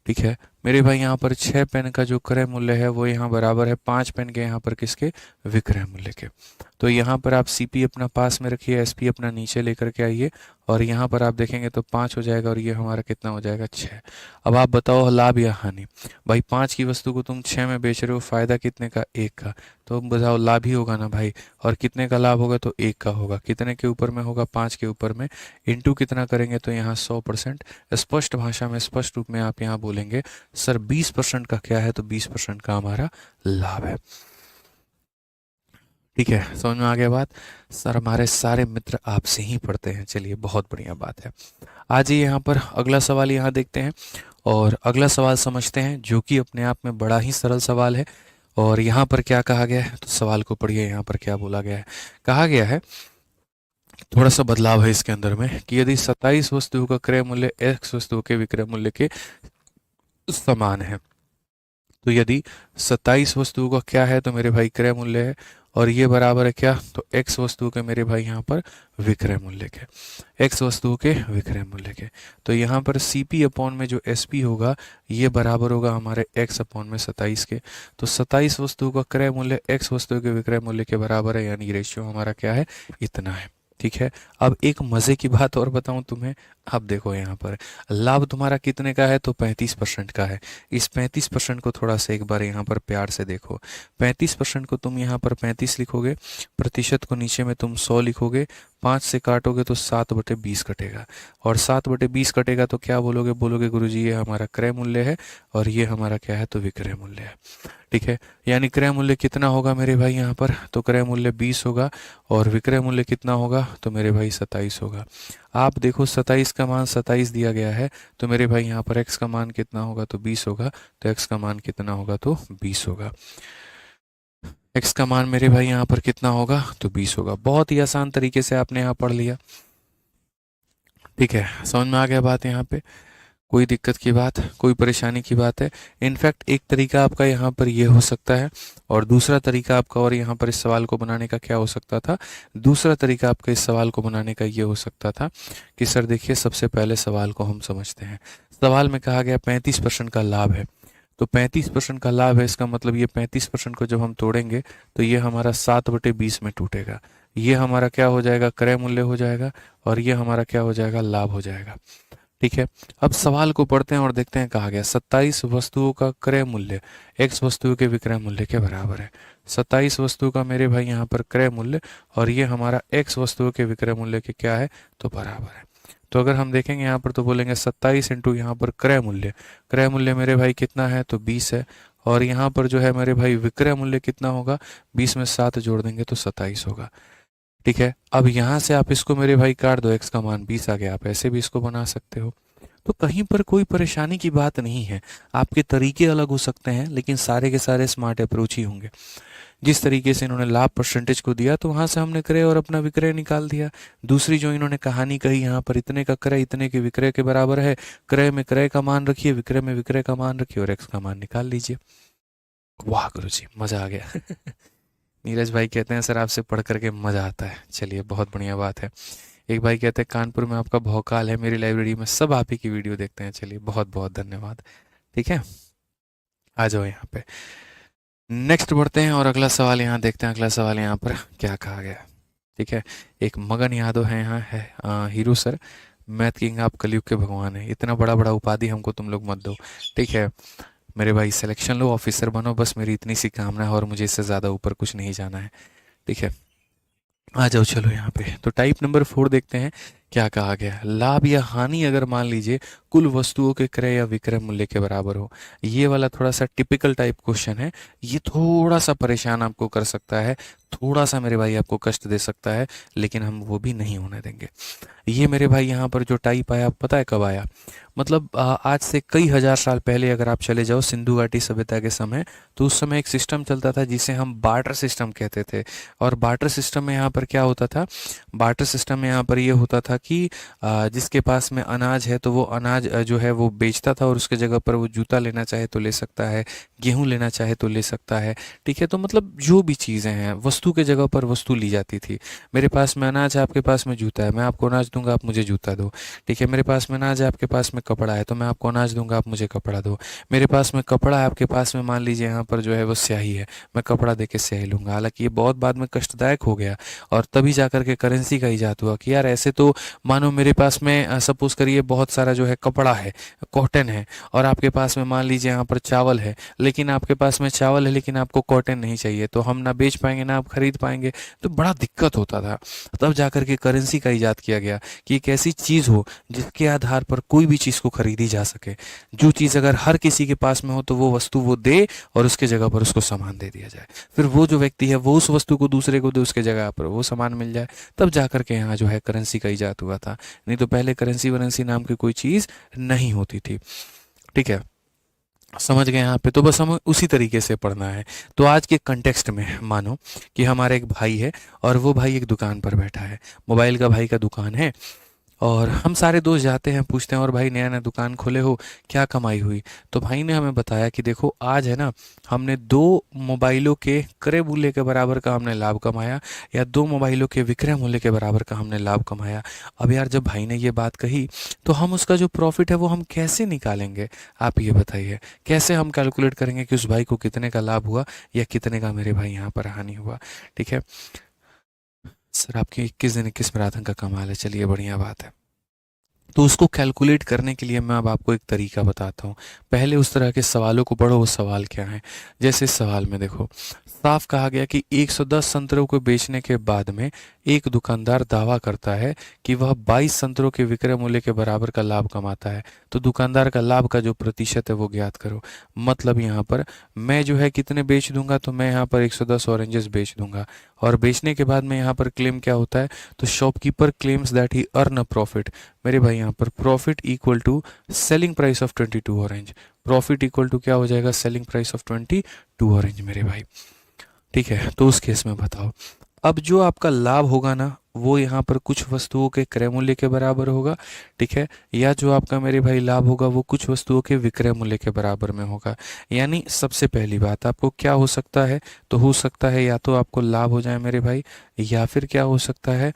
Speaker 1: ठीक है, मेरे भाई यहाँ पर 6 पेन का जो क्रय मूल्य है वो यहाँ बराबर है 5 पेन के यहाँ पर किसके, विक्रय मूल्य के। तो यहाँ पर आप सीपी अपना पास में रखिए, एसपी अपना नीचे लेकर के आइए, और यहाँ पर आप देखेंगे तो 5 हो जाएगा और ये हमारा कितना हो जाएगा, 6। अब आप बताओ लाभ या हानि। भाई 5 की वस्तु को तुम 6 में बेच रहे हो, फायदा कितने का, 1 का, तो बताओ लाभ ही होगा ना भाई। और कितने का लाभ होगा, तो 1 का होगा। कितने के ऊपर में होगा, 5 के ऊपर में। इंटू कितना करेंगे, तो यहाँ 100%। स्पष्ट भाषा में, स्पष्ट रूप में आप यहाँ बोलेंगे सर 20% का क्या है, तो 20% का हमारा लाभ है। ठीक है, समझ में आ गया बात। सर हमारे सारे मित्र आपसे ही पढ़ते हैं, चलिए बहुत बढ़िया बात है। आज ये यहाँ पर अगला सवाल यहाँ देखते हैं, और अगला सवाल समझते हैं, जो कि अपने आप में बड़ा ही सरल सवाल है। और यहाँ पर क्या कहा गया है, तो सवाल को पढ़िए, यहाँ पर क्या बोला गया है। कहा गया है, थोड़ा सा बदलाव है इसके अंदर में, कि यदि 27 वस्तुओं का क्रय मूल्य x वस्तुओं के विक्रय मूल्य के समान है, तो यदि 27 वस्तुओं का क्या है, तो मेरे भाई क्रय मूल्य है, और ये बराबर है क्या, तो x वस्तुओं के मेरे भाई यहाँ पर विक्रय मूल्य के, x वस्तुओं के विक्रय मूल्य के। तो यहाँ पर CP अपॉन में जो SP होगा, ये बराबर होगा हमारे x अपॉन में 27 के। तो 27 वस्तुओं का क्रय मूल्य x वस्तुओं के विक्रय मूल्य के बराबर है, यानी रेशियो हमारा क्या है, इतना है। ठीक है, अब एक मजे की बात और बताऊं तुम्हें। अब देखो यहाँ पर लाभ तुम्हारा कितने का है, तो 35% का है। इस 35% को थोड़ा सा एक बार यहाँ पर प्यार से देखो। 35% को तुम यहाँ पर 35 लिखोगे, प्रतिशत को नीचे में तुम 100 लिखोगे, 5 से काटोगे तो 7/20 कटेगा, और 7/20 कटेगा तो क्या बोलोगे, बोलोगे गुरुजी ये हमारा क्रय मूल्य है, और ये हमारा क्या है, तो विक्रय मूल्य है। ठीक है, यानी क्रय मूल्य कितना होगा मेरे भाई यहाँ पर, तो क्रय मूल्य 20 होगा, और विक्रय मूल्य कितना होगा, तो मेरे भाई 27 होगा। आप देखो 27 का मान 27 दिया गया है, तो मेरे भाई यहाँ पर x का मान कितना होगा, तो 20 होगा। तो x का मान कितना होगा, तो 20 होगा। x का मान मेरे भाई यहाँ पर कितना होगा, तो 20 होगा। बहुत ही आसान तरीके से आपने यहाँ पढ़ लिया। ठीक है, समझ में आ गया बात यहाँ पे। कोई दिक्कत की बात, कोई परेशानी की बात है। इनफैक्ट एक तरीका आपका यहाँ पर ये हो सकता है, और दूसरा तरीका आपका, और यहाँ पर इस सवाल को बनाने का क्या हो सकता था, दूसरा तरीका आपका इस सवाल को बनाने का ये हो सकता था कि सर देखिए सबसे पहले सवाल को हम समझते हैं। सवाल में कहा गया 35% का लाभ है, तो 35% का लाभ है, इसका मतलब ये 35% को जब हम तोड़ेंगे तो ये हमारा 7/20 में टूटेगा। ये हमारा क्या हो जाएगा, क्रय मूल्य हो जाएगा, और ये हमारा क्या हो जाएगा, लाभ हो जाएगा। ठीक है, अब सवाल को पढ़ते हैं और देखते हैं। कहा गया 27 वस्तुओं का क्रय मूल्य x वस्तुओं के विक्रय मूल्य के बराबर है। 27 वस्तुओं का मेरे भाई यहाँ पर क्रय मूल्य, और ये हमारा x वस्तुओं के विक्रय मूल्य के क्या है, तो बराबर है। तो अगर हम देखेंगे यहाँ पर तो बोलेंगे 27 इंटू यहाँ पर क्रय मूल्य। क्रय मूल्य मेरे भाई कितना है, तो 20 है, और यहाँ पर जो है मेरे भाई विक्रय मूल्य कितना होगा, 20 में 7 जोड़ देंगे तो 27 होगा। ठीक है, अब यहाँ से आप इसको मेरे भाई काट दो, x का मान 20 आ गया। आप ऐसे भी इसको बना सकते हो, तो कहीं पर कोई परेशानी की बात नहीं है। आपके तरीके अलग हो सकते हैं, लेकिन सारे के सारे स्मार्ट अप्रोच ही होंगे। जिस तरीके से इन्होंने लाभ परसेंटेज को दिया, तो वहां से हमने क्रय और अपना विक्रय निकाल दिया। दूसरी जो इन्होंने कहानी कही यहाँ पर, इतने का क्रय इतने के विक्रय के बराबर है, क्रय में क्रय का मान रखिए, विक्रय में विक्रय का मान रखिए, और एक्स का मान निकाल लीजिए। वाह गुरुजी, मजा आ गया। नीरज भाई कहते हैं सर आपसे पढ़ करके मजा आता है। चलिए बहुत बढ़िया बात है। एक भाई कहते हैं कानपुर में आपका भौकाल है, मेरी लाइब्रेरी में सब आप ही की वीडियो देखते हैं। चलिए बहुत बहुत धन्यवाद। ठीक है, आ जाओ यहाँ पे, नेक्स्ट बढ़ते हैं और अगला सवाल यहाँ देखते हैं। अगला सवाल यहाँ पर क्या कहा गया है। ठीक है, एक मगन यादव है यहाँ है, हीरो सर मैथ किंग आप कलयुग के भगवान है, इतना बड़ा बड़ा उपाधि हमको तुम लोग मत दो। ठीक है मेरे भाई, सिलेक्शन लो, ऑफिसर बनो, बस मेरी इतनी सी कामना है, और मुझे इससे ज़्यादा ऊपर कुछ नहीं जाना है। ठीक है, आ जाओ चलो यहाँ पे। तो टाइप नंबर 4 देखते हैं क्या कहा गया। लाभ या हानि अगर मान लीजिए कुल वस्तुओं के क्रय या विक्रय मूल्य के बराबर हो। ये वाला थोड़ा सा टिपिकल टाइप क्वेश्चन है, ये थोड़ा सा परेशान आपको कर सकता है, थोड़ा सा मेरे भाई आपको कष्ट दे सकता है, लेकिन हम वो भी नहीं होने देंगे। ये मेरे भाई यहाँ पर जो टाइप आया, पता है कब आया, मतलब आज से कई हजार साल पहले अगर आप चले जाओ सिंधु घाटी सभ्यता के समय, तो उस समय एक सिस्टम चलता था जिसे हम बार्टर सिस्टम कहते थे। और बार्टर सिस्टम में यहाँ पर क्या होता था, बार्टर सिस्टम में यहाँ पर ये होता था कि जिसके पास में अनाज है तो वो अनाज जो है वो बेचता था, और उसके जगह पर वो जूता लेना चाहे तो ले सकता है, गेहूं लेना चाहे तो ले सकता है। ठीक है, तो मतलब जो भी चीज़ें हैं वस्तु के जगह पर वस्तु ली जाती थी। मेरे पास में अनाज है, आपके पास में जूता है, मैं आपको अनाज दूंगा, आप मुझे जूता दो। ठीक है, मेरे पास में अनाज है, आपके पास में कपड़ा है तो मैं आपको अनाज दूंगा, आप मुझे कपड़ा दो। मेरे पास में कपड़ा है, आपके पास में मान लीजिए यहाँ पर जो है वो स्याही है, मैं कपड़ा दे के स्याही लूंगा। हालांकि ये बहुत बाद में कष्टदायक हो गया और तभी जाकर के करेंसी का इजाद हुआ कि यार ऐसे तो मानो मेरे पास में सपोज करिए बहुत सारा जो है कपड़ा है, कॉटन है, और आपके पास में मान लीजिए यहाँ पर चावल है, लेकिन आपके पास में चावल है लेकिन आपको कॉटन नहीं चाहिए, तो हम ना बेच पाएंगे ना आप खरीद पाएंगे, तो बड़ा दिक्कत होता था। तब जाकर के करेंसी का इजाद किया गया कि एक ऐसी चीज़ हो जिसके आधार पर कोई भी चीज़ को खरीदी जा सके, जो चीज़ अगर हर किसी के पास में हो तो वो वस्तु वो दे और उसके जगह पर उसको सामान दे दिया जाए, फिर वो जो व्यक्ति है वो उस वस्तु को दूसरे को दे, उसके जगह पर वो सामान मिल जाए। तब जाकर के यहाँ जो है करेंसी का इजाद हुआ था, नहीं तो पहले करेंसी वरेंसी नाम की कोई चीज़ नहीं होती थी। ठीक है, समझ गए यहाँ पे? तो बस हमें उसी तरीके से पढ़ना है। तो आज के कंटेक्स्ट में मानो कि हमारा एक भाई है और वो भाई एक दुकान पर बैठा है, मोबाइल का भाई का दुकान है, और हम सारे दोस्त जाते हैं पूछते हैं और भाई नया नया दुकान खोले हो, क्या कमाई हुई? तो भाई ने हमें बताया कि देखो आज है ना, हमने 2 मोबाइलों के क्रय मूल्य के बराबर का हमने लाभ कमाया, या 2 मोबाइलों के विक्रय मूल्य के बराबर का हमने लाभ कमाया। अब यार जब भाई ने ये बात कही तो हम उसका जो प्रॉफिट है वो हम कैसे निकालेंगे? आप ये बताइए, कैसे हम कैलकुलेट करेंगे कि उस भाई को कितने का लाभ हुआ या कितने का मेरे भाई यहाँ पर हानि हुआ? ठीक है सर, आपकी 21 दिन 21 मैराथन का कमाल है, चलिए बढ़िया बात है। तो उसको कैलकुलेट करने के लिए मैं अब आपको एक तरीका बताता हूँ। पहले उस तरह के सवालों को पढ़ो, वो सवाल क्या है। जैसे इस सवाल में देखो, साफ कहा गया कि 110 संतरों को बेचने के बाद में एक दुकानदार दावा करता है कि वह 22 संतरों के विक्रय मूल्य के बराबर का लाभ कमाता है। तो दुकानदार का लाभ का जो प्रतिशत है वो ज्ञात करो। मतलब यहाँ पर मैं जो है कितने बेच दूंगा, तो मैं यहाँ पर 110 ऑरेंजेस बेच दूंगा, और बेचने के बाद में यहाँ पर क्लेम क्या होता है, तो shopkeeper claims that he earn a profit. मेरे भाई यहाँ पर profit equal to selling price of 22 orange. Profit equal to क्या हो जाएगा, सेलिंग प्राइस ऑफ 22 ऑरेंज मेरे भाई। ठीक है, तो उस केस में बताओ, अब जो आपका लाभ होगा ना वो यहाँ पर कुछ वस्तुओं के क्रय मूल्य के बराबर होगा। ठीक है, या जो आपका मेरे भाई लाभ होगा वो कुछ वस्तुओं के विक्रय मूल्य के बराबर में होगा। यानी सबसे पहली बात आपको क्या हो सकता है, तो हो सकता है या तो आपको लाभ हो जाए मेरे भाई, या फिर क्या हो सकता है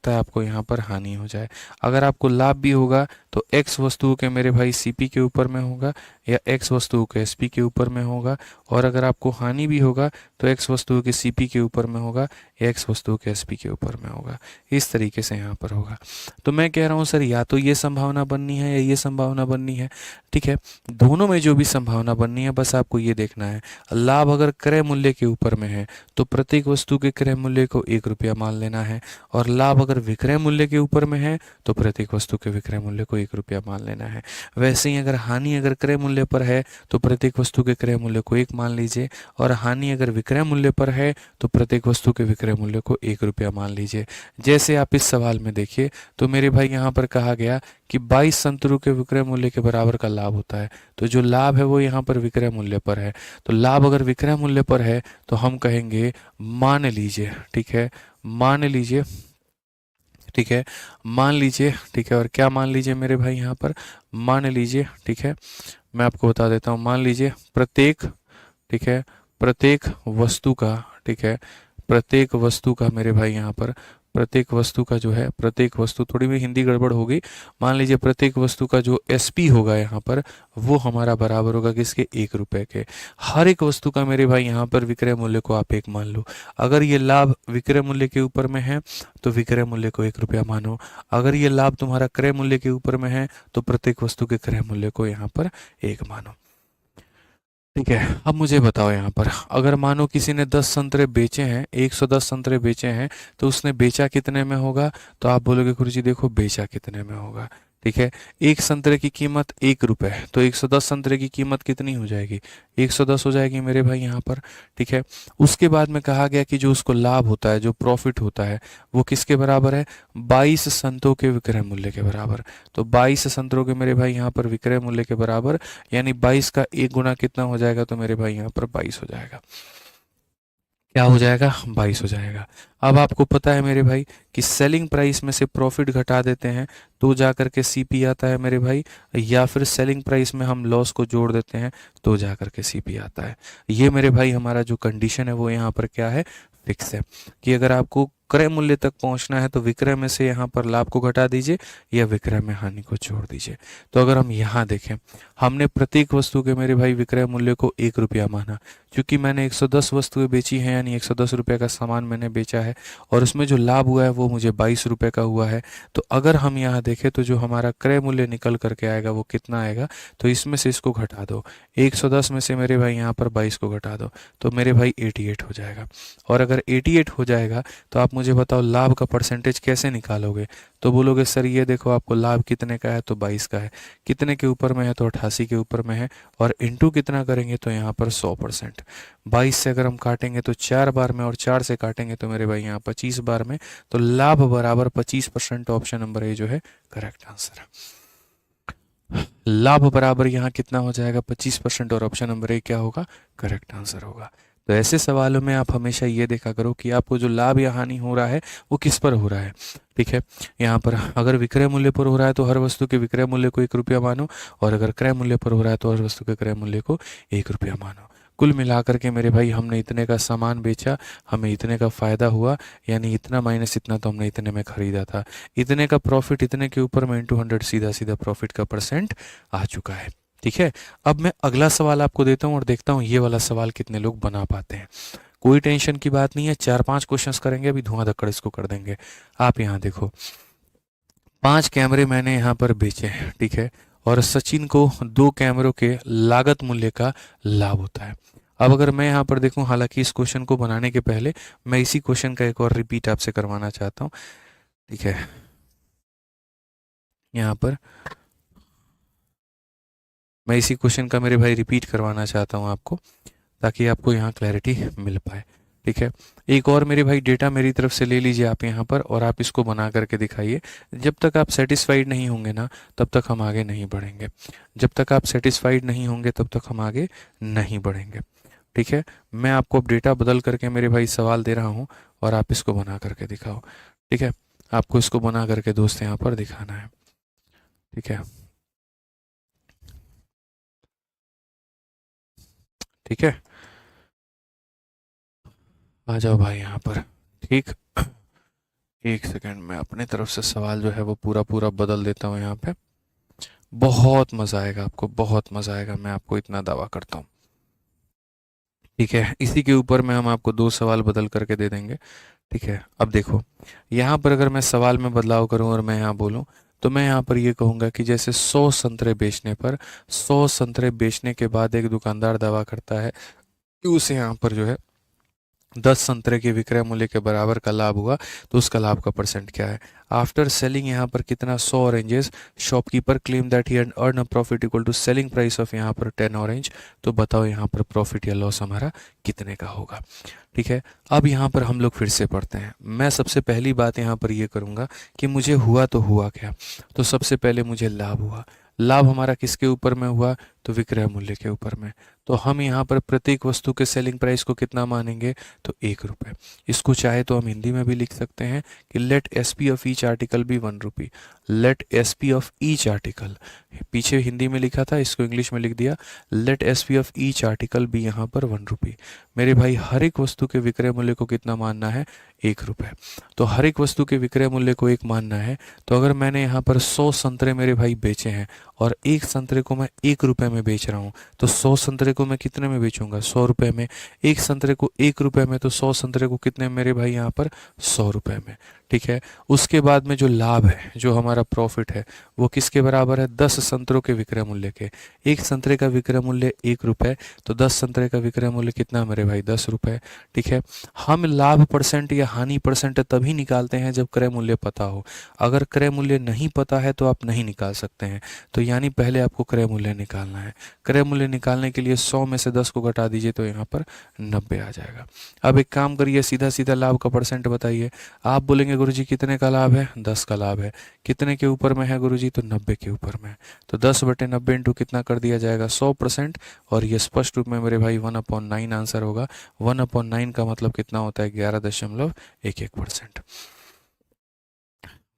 Speaker 1: आपको यहाँ पर हानि हो जाए। अगर आपको लाभ भी होगा तो एक्स वस्तुओं के मेरे भाई सीपी के ऊपर में होगा, या एक्स वस्तुओं के एसपी के ऊपर में होगा, और अगर आपको हानि भी होगा तो एक्स वस्तुओं के सीपी के ऊपर में होगा, या एक्स वस्तुओं के एसपी के ऊपर में होगा। इस तरीके से यहाँ पर होगा। तो मैं कह रहा हूँ सर या तो ये संभावना बननी है या ये संभावना बननी है। ठीक है, दोनों में जो भी संभावना बननी है बस आपको ये देखना है, लाभ अगर क्रय मूल्य के ऊपर में है तो प्रत्येक वस्तु के क्रय मूल्य को 1 रुपया मान लेना है, और लाभ अगर विक्रय मूल्य के ऊपर में है तो प्रत्येक वस्तु के विक्रय मूल्य को 1 रुपया मान लेना है। वैसे ही अगर हानि अगर क्रय मूल्य पर है तो प्रत्येक वस्तु के क्रय मूल्य को 1 मान लीजिए, और हानि अगर विक्रय मूल्य पर है तो प्रत्येक वस्तु के विक्रय मूल्य को 1 रुपया मान लीजिए। जैसे आप इस सवाल में देखिए तो मेरे भाई यहाँ पर कहा गया कि 22 संतरों के विक्रय मूल्य के बराबर का लाभ होता है, तो जो लाभ है वो यहाँ पर विक्रय मूल्य पर है। तो लाभ अगर विक्रय मूल्य पर है तो हम कहेंगे मान लीजिए, ठीक है, मान लीजिए, ठीक है, मान लीजिए, ठीक है, और क्या मान लीजिए मेरे भाई यहाँ पर, मान लीजिए, ठीक है, मैं आपको बता देता हूँ, मान लीजिए प्रत्येक, ठीक है, प्रत्येक वस्तु का, ठीक है, प्रत्येक वस्तु का मेरे भाई यहाँ पर, प्रत्येक वस्तु का जो है, प्रत्येक वस्तु, थोड़ी भी हिंदी गड़बड़ होगी, मान लीजिए प्रत्येक वस्तु का जो एसपी होगा यहाँ पर वो हमारा बराबर होगा किसके, 1 रुपए के। हर एक वस्तु का मेरे भाई यहाँ पर विक्रय मूल्य को आप 1 मान लो। अगर ये लाभ विक्रय मूल्य के ऊपर में है तो विक्रय मूल्य को 1 रुपया मानो, अगर ये लाभ तुम्हारा क्रय मूल्य के ऊपर में है तो प्रत्येक वस्तु के क्रय मूल्य को यहाँ पर 1 मानो। ठीक है, अब मुझे बताओ यहाँ पर, अगर मानो किसी ने 10 संतरे बेचे हैं, 110 संतरे बेचे हैं, तो उसने बेचा कितने में होगा? तो आप बोलोगे गुरुजी देखो बेचा कितने में होगा। ठीक है, एक संतरे की कीमत 1 रुपए, तो 110 संतरे की कीमत कितनी हो जाएगी? 110 हो जाएगी मेरे भाई यहाँ पर। ठीक है, उसके बाद में कहा गया कि जो उसको लाभ होता है, जो प्रॉफिट होता है, वो किसके बराबर है? 22 संतों के विक्रय मूल्य के बराबर। तो 22 संतरों के मेरे भाई यहाँ पर विक्रय मूल्य के बराबर, यानी 22 का 1 गुना कितना हो जाएगा? तो मेरे भाई यहाँ पर 22 हो जाएगा। क्या हो जाएगा? 22 हो जाएगा। अब आपको पता है मेरे भाई कि सेलिंग प्राइस में से प्रॉफिट घटा देते हैं तो जा करके सीपी आता है मेरे भाई, या फिर सेलिंग प्राइस में हम लॉस को जोड़ देते हैं तो जा करके सीपी आता है। ये मेरे भाई हमारा जो कंडीशन है वो यहाँ पर क्या है? फिक्स है कि अगर आपको क्रय मूल्य तक पहुंचना है तो विक्रय में से यहाँ पर लाभ को घटा दीजिए या विक्रय में हानि को जोड़ दीजिए। तो अगर हम यहाँ देखें, हमने प्रत्येक वस्तु के मेरे भाई विक्रय मूल्य को 1 रुपया माना, क्योंकि मैंने 110 वस्तुएं बेची हैं, यानी 110 रुपये का सामान मैंने बेचा है और उसमें जो लाभ हुआ है वो मुझे 22 रुपये का हुआ है। तो अगर हम यहाँ देखें तो जो हमारा क्रय मूल्य निकल करके आएगा वो कितना आएगा, तो इसमें से इसको घटा दो, 110 में से मेरे भाई यहाँ पर 22 को घटा दो, तो मेरे भाई 88 हो जाएगा। और अगर 88 हो जाएगा तो आप मुझे बताओ लाभ का परसेंटेज कैसे निकालोगे। तो बोलोगे सर ये देखो आपको लाभ कितने का है, तो 22 का है, कितने के ऊपर में है, तो 88 के ऊपर में है, और इंटू कितना करेंगे तो यहाँ पर 100%। 22 से अगर हम काटेंगे तो 4 बार में, और 4 से काटेंगे तो मेरे भाई यहाँ 25 बार में, तो लाभ बराबर 25%। ऑप्शन नंबर ए जो है करेक्ट आंसर है। लाभ बराबर यहाँ कितना हो जाएगा, 25%, और ऑप्शन नंबर ए क्या होगा, करेक्ट आंसर होगा। तो ऐसे सवालों में आप हमेशा ये देखा करो कि आपको जो लाभ या हानि हो रहा है वो किस पर हो रहा है। ठीक है, यहाँ पर अगर विक्रय मूल्य पर हो रहा है तो हर वस्तु के विक्रय मूल्य को 1 रुपया मानो, और अगर क्रय मूल्य पर हो रहा है तो हर वस्तु के क्रय मूल्य को 1 रुपया मानो। कुल मिलाकर के मेरे भाई हमने इतने का सामान बेचा, हमें इतने का फ़ायदा हुआ, यानी इतना माइनस इतना तो हमने इतने में ख़रीदा था, इतने का प्रॉफिट इतने के ऊपर में इंटू 100 सीधा सीधा प्रॉफिट का परसेंट आ चुका है। ठीक है, अब मैं अगला सवाल आपको देता हूँ और देखता हूँ ये वाला सवाल कितने लोग बना पाते हैं। कोई टेंशन की बात नहीं है, 4-5 क्वेश्चंस करेंगे, अभी धुआं धक्कड़ इसको कर देंगे। आप यहाँ देखो, 5 कैमरे मैंने यहाँ पर बेचे हैं, ठीक है, और सचिन को 2 कैमरों के लागत मूल्य का लाभ होता है। अब अगर मैं यहाँ पर देखूँ, हालांकि इस क्वेश्चन को बनाने के पहले मैं इसी क्वेश्चन का एक और रिपीट आपसे करवाना चाहता हूँ। ठीक है, यहाँ पर मैं इसी क्वेश्चन का मेरे भाई रिपीट करवाना चाहता हूँ आपको, ताकि आपको यहाँ क्लैरिटी मिल पाए। ठीक है, एक और मेरे भाई डेटा मेरी तरफ से ले लीजिए आप यहाँ पर, और आप इसको बना करके दिखाइए। जब तक आप सेटिस्फाइड नहीं होंगे ना, तब तक हम आगे नहीं बढ़ेंगे। जब तक आप सेटिस्फाइड नहीं होंगे तब तक हम आगे नहीं बढ़ेंगे। ठीक है, मैं आपको अब डेटा बदल करके मेरे भाई सवाल दे रहा हूँ, और आप इसको बना करके दिखाओ। ठीक है, आपको इसको बना करके दोस्त यहाँ पर दिखाना है। ठीक है, ठीक है, आ जाओ भाई यहाँ पर। ठीक, एक सेकंड में अपने तरफ से सवाल जो है वो पूरा पूरा बदल देता हूँ यहाँ पे। बहुत मज़ा आएगा आपको, बहुत मज़ा आएगा, मैं आपको इतना दावा करता हूँ। ठीक है, इसी के ऊपर में हम आपको 2 सवाल बदल करके दे देंगे। ठीक है, अब देखो यहाँ पर अगर मैं सवाल में बदलाव करूँ और मैं यहाँ बोलूँ, तो मैं यहाँ पर ये कहूँगा कि जैसे 100 संतरे बेचने पर, 100 संतरे बेचने के बाद एक दुकानदार दावा करता है कि उसे यहाँ पर जो है 10 संतरे के विक्रय मूल्य के बराबर का लाभ हुआ, तो उसका लाभ का परसेंट क्या है। आफ्टर सेलिंग यहाँ पर कितना, 100 oranges, shopkeeper claim that he earn a profit equal to selling price of यहाँ पर 10 ऑरेंज। तो बताओ यहाँ पर प्रॉफिट या लॉस हमारा कितने का होगा। ठीक है, अब यहाँ पर हम लोग फिर से पढ़ते हैं। मैं सबसे पहली बात यहाँ पर ये करूँगा कि मुझे हुआ तो हुआ क्या। तो सबसे पहले मुझे लाभ हुआ। लाभ हमारा किसके ऊपर में हुआ, तो विक्रय मूल्य के ऊपर में। तो हम यहाँ पर प्रत्येक वस्तु के सेलिंग प्राइस को कितना मानेंगे, तो 1 रुपये। इसको चाहे तो हम हिंदी में भी लिख सकते हैं कि let SP of each article be 1 rupee. Let SP of each article, पीछे हिंदी में लिखा था, इसको इंग्लिश में लिख दिया, let SP of each article be यहाँ पर 1 रुपी। मेरे भाई हर एक वस्तु के विक्रय मूल्य को कितना मानना है, 1 रुपये। तो हर एक वस्तु के विक्रय मूल्य को 1 मानना है। तो अगर मैंने यहाँ पर 100 संतरे मेरे भाई बेचे हैं और एक संतरे को मैं 1 रुपये में बेच रहा हूँ, तो 100 संतरे को मैं कितने में बेचूंगा, 100 रुपये में। एक संतरे को 1 रुपये में, तो 100 संतरे को कितने में मेरे भाई यहाँ पर, 100 रुपये में। ठीक है, उसके बाद में जो लाभ है, जो हमारा प्रॉफिट है, वो किसके बराबर है, 10 संतरों के विक्रय मूल्य के। एक संतरे का विक्रय मूल्य 1 रुपये, तो 10 संतरे का विक्रय मूल्य कितना मेरे भाई, 10 रुपये। ठीक है, हम लाभ परसेंट या हानि परसेंट तभी निकालते हैं जब क्रय मूल्य पता हो। अगर क्रय मूल्य नहीं पता है तो आप नहीं निकाल सकते हैं। तो यानी पहले आपको क्रय मूल्य निकालना है। क्रय मूल्य निकालने के लिए 100 में से 10 को घटा दीजिए, तो यहाँ पर 90 आ जाएगा। अब एक काम करिए, सीधा सीधा लाभ का परसेंट बताइए। आप बोलेंगे गुरुजी कितने का लाभ है, 10 का लाभ है। कितने के ऊपर में है गुरुजी, तो 90 के ऊपर में। तो 10/90 इंटू कितना कर दिया जाएगा, 100%। और ये स्पष्ट रूप में मेरे भाई 1/9 आंसर होगा। 1/9 का मतलब कितना होता है, 11.11%।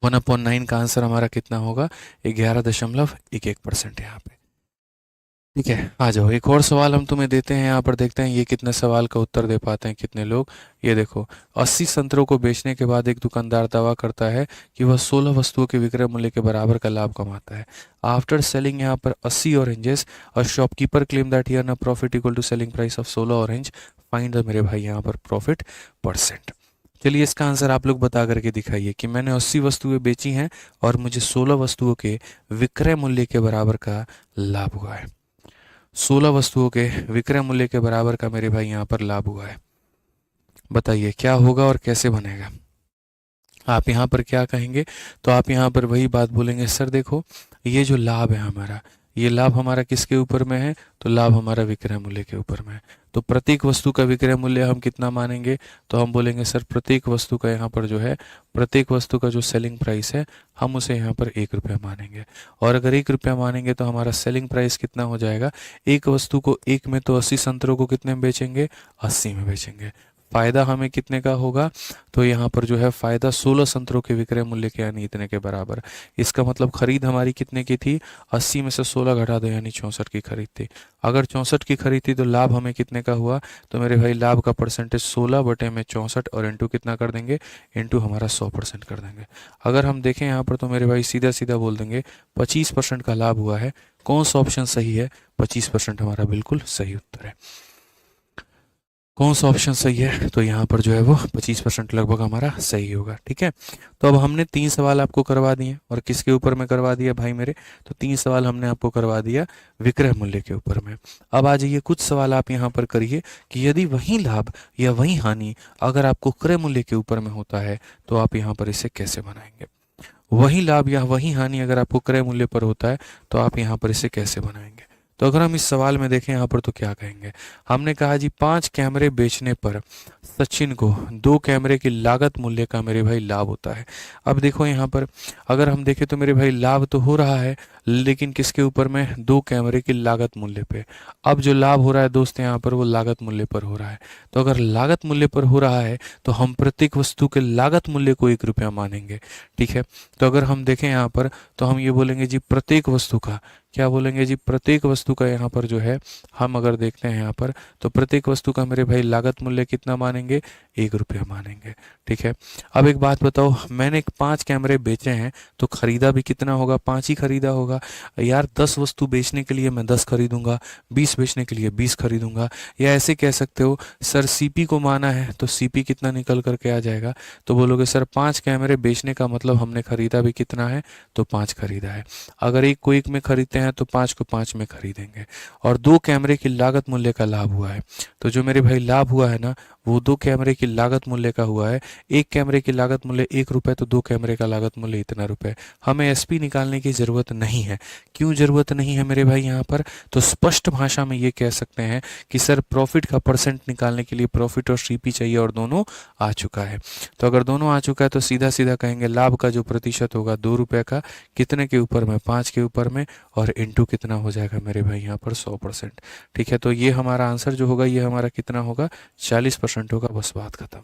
Speaker 1: 1/9 का आंसर हमारा कितना होगा, 11.11% यहाँ पे। ठीक है, आ जाओ एक और सवाल हम तुम्हें देते हैं। यहाँ पर देखते हैं ये कितने सवाल का उत्तर दे पाते हैं कितने लोग। ये देखो, 80 संतरों को बेचने के बाद एक दुकानदार दावा करता है कि वह 16 वस्तुओं के विक्रय मूल्य के बराबर का लाभ कमाता है। आफ्टर सेलिंग यहाँ पर 80 oranges, a shopkeeper claim that he earn a profit equal to selling price of 16 orange. Find the मेरे भाई यहाँ पर प्रॉफिट परसेंट। चलिए इसका आंसर आप लोग बता करके दिखाइए कि मैंने 80 वस्तुएं बेची हैं और मुझे 16 वस्तुओं के विक्रय मूल्य के बराबर का लाभ हुआ है। 16 वस्तुओं के विक्रय मूल्य के बराबर का मेरे भाई यहाँ पर लाभ हुआ है। बताइए क्या होगा और कैसे बनेगा। आप यहाँ पर क्या कहेंगे, तो आप यहाँ पर वही बात बोलेंगे, सर देखो ये जो लाभ है हमारा, ये लाभ हमारा किसके ऊपर में है, तो लाभ हमारा विक्रय मूल्य के ऊपर में है। तो प्रत्येक वस्तु का विक्रय मूल्य हम कितना मानेंगे, तो हम बोलेंगे सर प्रत्येक वस्तु का यहाँ पर जो है, प्रत्येक वस्तु का जो सेलिंग प्राइस है हम उसे यहाँ पर 1 रुपया मानेंगे। और अगर 1 रुपया मानेंगे तो हमारा सेलिंग प्राइस कितना हो जाएगा, एक वस्तु को 1 में, तो 80 संतरों को कितने में बेचेंगे, 80 में बेचेंगे। फायदा हमें कितने का होगा, तो यहाँ पर जो है फायदा 16 संतरों के विक्रय मूल्य के यानी इतने के बराबर। इसका मतलब खरीद हमारी कितने की थी, 80 में से 16 घटा दो यानी 64 की खरीद थी। अगर 64 की खरीद थी तो लाभ हमें कितने का हुआ, तो मेरे भाई लाभ का परसेंटेज 16 बटे में 64 और इंटू कितना कर देंगे, इंटू हमारा 100% कर देंगे। अगर हम देखें यहाँ पर तो मेरे भाई सीधा सीधा बोल देंगे 25% का लाभ हुआ है। कौन सा ऑप्शन सही है, 25% हमारा बिल्कुल सही उत्तर है। कौन सा ऑप्शन सही है, तो यहाँ पर जो है वो 25% लगभग हमारा सही होगा। ठीक है, तो अब हमने 3 सवाल आपको करवा दिए, और किसके ऊपर में करवा दिया भाई मेरे, तो 3 सवाल हमने आपको करवा दिया विक्रय मूल्य के ऊपर में। अब आ जाइए कुछ सवाल आप यहाँ पर करिए कि यदि वही लाभ या वही हानि अगर आपको क्रय मूल्य के ऊपर में होता है तो आप यहाँ पर इसे कैसे बनाएंगे। वही लाभ या वही हानि अगर आपको क्रय मूल्य पर होता है तो आप यहाँ पर इसे कैसे बनाएंगे। तो अगर हम इस सवाल में देखें यहाँ पर तो क्या कहेंगे, हमने कहा जी 5 कैमरे बेचने पर सचिन को 2 कैमरे की लागत मूल्य का मेरे भाई लाभ होता है। अब देखो यहाँ पर अगर हम देखें तो मेरे भाई लाभ तो हो रहा है, लेकिन किसके ऊपर में, 2 कैमरे की लागत मूल्य पे। अब जो लाभ हो रहा है दोस्त यहाँ पर वो लागत मूल्य पर हो रहा है। तो अगर लागत मूल्य पर हो रहा है तो हम प्रत्येक वस्तु के लागत मूल्य को 1 रुपया मानेंगे। ठीक है, तो अगर हम देखें यहाँ पर तो हम ये बोलेंगे जी प्रत्येक वस्तु का, क्या बोलेंगे जी, प्रत्येक वस्तु का यहाँ पर जो है हम अगर देखते हैं यहाँ पर तो प्रत्येक वस्तु का मेरे भाई लागत मूल्य कितना मानेंगे, 1 रुपया मानेंगे। ठीक है, अब एक बात बताओ, मैंने 5 कैमरे बेचे हैं तो खरीदा भी कितना होगा, 5 ही खरीदा होगा। यार 10 वस्तु बेचने के लिए मैं 10 खरीदूंगा, 20 बेचने के लिए 20 खरीदूंगा। या ऐसे कह सकते हो सर सीपी को माना है तो सीपी कितना निकल करके आ जाएगा, तो बोलोगे सर 5 कैमरे बेचने का मतलब हमने खरीदा भी कितना है, तो 5 खरीदा है। अगर एक को 1 में खरीदते हैं तो 5 को 5 में खरीदेंगे। और 2 कैमरे की लागत मूल्य का लाभ हुआ है, तो जो मेरे भाई लाभ हुआ है ना वो 2 कैमरे की लागत मूल्य का हुआ है। एक कैमरे की लागत मूल्य 1 रुपये, तो 2 कैमरे का लागत मूल्य इतना रुपये। हमें एसपी निकालने की ज़रूरत नहीं है। क्यों ज़रूरत नहीं है मेरे भाई यहाँ पर, तो स्पष्ट भाषा में ये कह सकते हैं कि सर प्रॉफिट का परसेंट निकालने के लिए प्रॉफिट और सीपी चाहिए, और दोनों आ चुका है। तो अगर दोनों आ चुका है तो सीधा सीधा कहेंगे लाभ का जो प्रतिशत होगा 2 रुपये का, कितने के ऊपर में, 5 के ऊपर में, और इंटू कितना हो जाएगा मेरे भाई यहाँ पर 100%। ठीक है, तो ये हमारा आंसर जो होगा ये हमारा कितना होगा, 40% होगा। बस बात खत्म।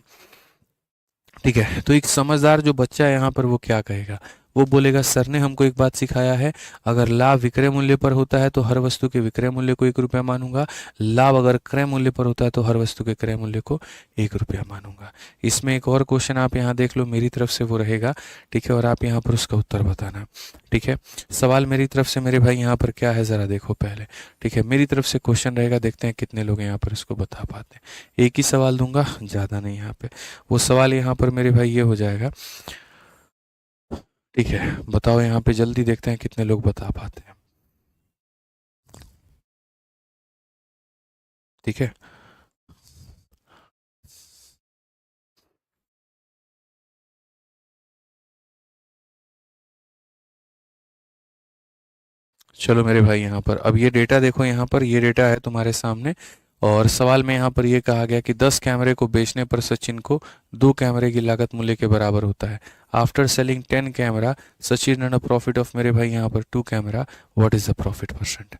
Speaker 1: ठीक है, तो एक समझदार जो बच्चा है यहाँ पर वो क्या कहेगा, वो बोलेगा सर ने हमको एक बात सिखाया है, अगर लाभ विक्रय मूल्य पर होता है तो हर वस्तु के विक्रय मूल्य को 1 रुपया मानूंगा, लाभ अगर क्रय मूल्य पर होता है तो हर वस्तु के क्रय मूल्य को 1 रुपया मानूंगा। इसमें एक और क्वेश्चन आप यहाँ देख लो मेरी तरफ से वो रहेगा। ठीक है, और आप यहाँ पर उसका उत्तर बताना। ठीक है, सवाल मेरी तरफ से मेरे भाई यहाँ पर क्या है ज़रा देखो पहले। ठीक है, मेरी तरफ से क्वेश्चन रहेगा, देखते हैं कितने लोग यहाँ पर इसको बता पाते हैं। एक ही सवाल दूंगा, ज़्यादा नहीं यहाँ पे। वो सवाल यहाँ पर मेरे भाई ये हो जाएगा। ठीक है, बताओ यहाँ पे जल्दी, देखते हैं कितने लोग बता पाते हैं। ठीक है, चलो मेरे भाई यहाँ पर अब ये डेटा देखो, यहाँ पर ये डेटा है तुम्हारे सामने। और सवाल में यहाँ पर ये कहा गया कि 10 कैमरे को बेचने पर सचिन को 2 कैमरे की लागत मूल्य के बराबर होता है। After selling 10 camera Sachin run a profit of मेरे भाई यहाँ पर 2 camera, what is the profit percent?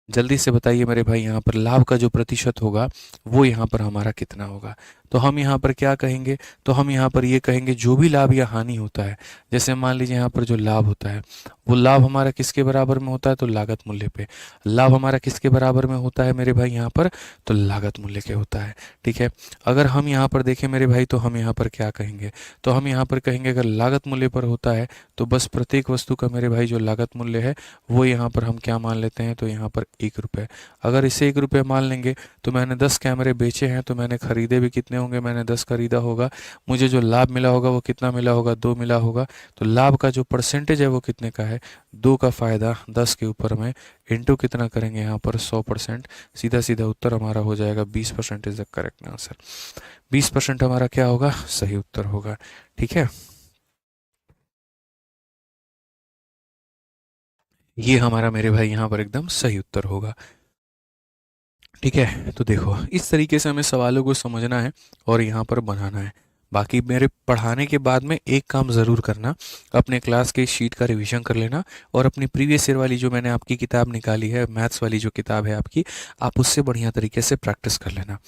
Speaker 1: जल्दी से बताइए मेरे भाई, यहाँ पर लाभ का जो प्रतिशत होगा वो यहाँ पर हमारा कितना होगा? तो हम यहाँ पर क्या कहेंगे? तो हम यहाँ पर ये कहेंगे जो भी लाभ या हानि होता है, जैसे मान लीजिए यहाँ पर जो लाभ होता है वो लाभ हमारा किसके बराबर में होता है? तो लागत मूल्य पे। लाभ हमारा किसके बराबर में होता है मेरे भाई यहाँ पर? तो लागत मूल्य के होता है। ठीक है, अगर हम यहाँ पर देखें मेरे भाई तो हम यहाँ पर क्या कहेंगे? तो हम यहाँ पर कहेंगे अगर लागत मूल्य पर होता है तो बस प्रत्येक वस्तु का मेरे भाई जो लागत मूल्य है वो यहाँ पर हम क्या मान लेते हैं? तो यहाँ पर 1 रुपये। अगर इसे 1 रुपये मान लेंगे तो मैंने 10 कैमरे बेचे हैं तो मैंने खरीदे भी कितने होंगे? मैंने 10 खरीदा होगा, मुझे जो लाभ मिला होगा वो कितना मिला होगा? 2 मिला होगा। तो लाभ का जो परसेंटेज है वो कितने का है? 2 का फ़ायदा 10 के ऊपर में इंटू कितना करेंगे यहाँ पर? 100%। सीधा सीधा उत्तर हमारा हो जाएगा 20% इज द करेक्ट आंसर। 20% हमारा क्या होगा? सही उत्तर होगा। ठीक है, ये हमारा मेरे भाई यहाँ पर एकदम सही उत्तर होगा। ठीक है, तो देखो इस तरीके से हमें सवालों को समझना है और यहाँ पर बनाना है। बाकी मेरे पढ़ाने के बाद में एक काम ज़रूर करना, अपने क्लास के शीट का रिवीजन कर लेना और अपनी प्रीवियस ईयर वाली जो मैंने आपकी किताब निकाली है, मैथ्स वाली जो किताब है आपकी, आप उससे बढ़िया तरीके से प्रैक्टिस कर लेना।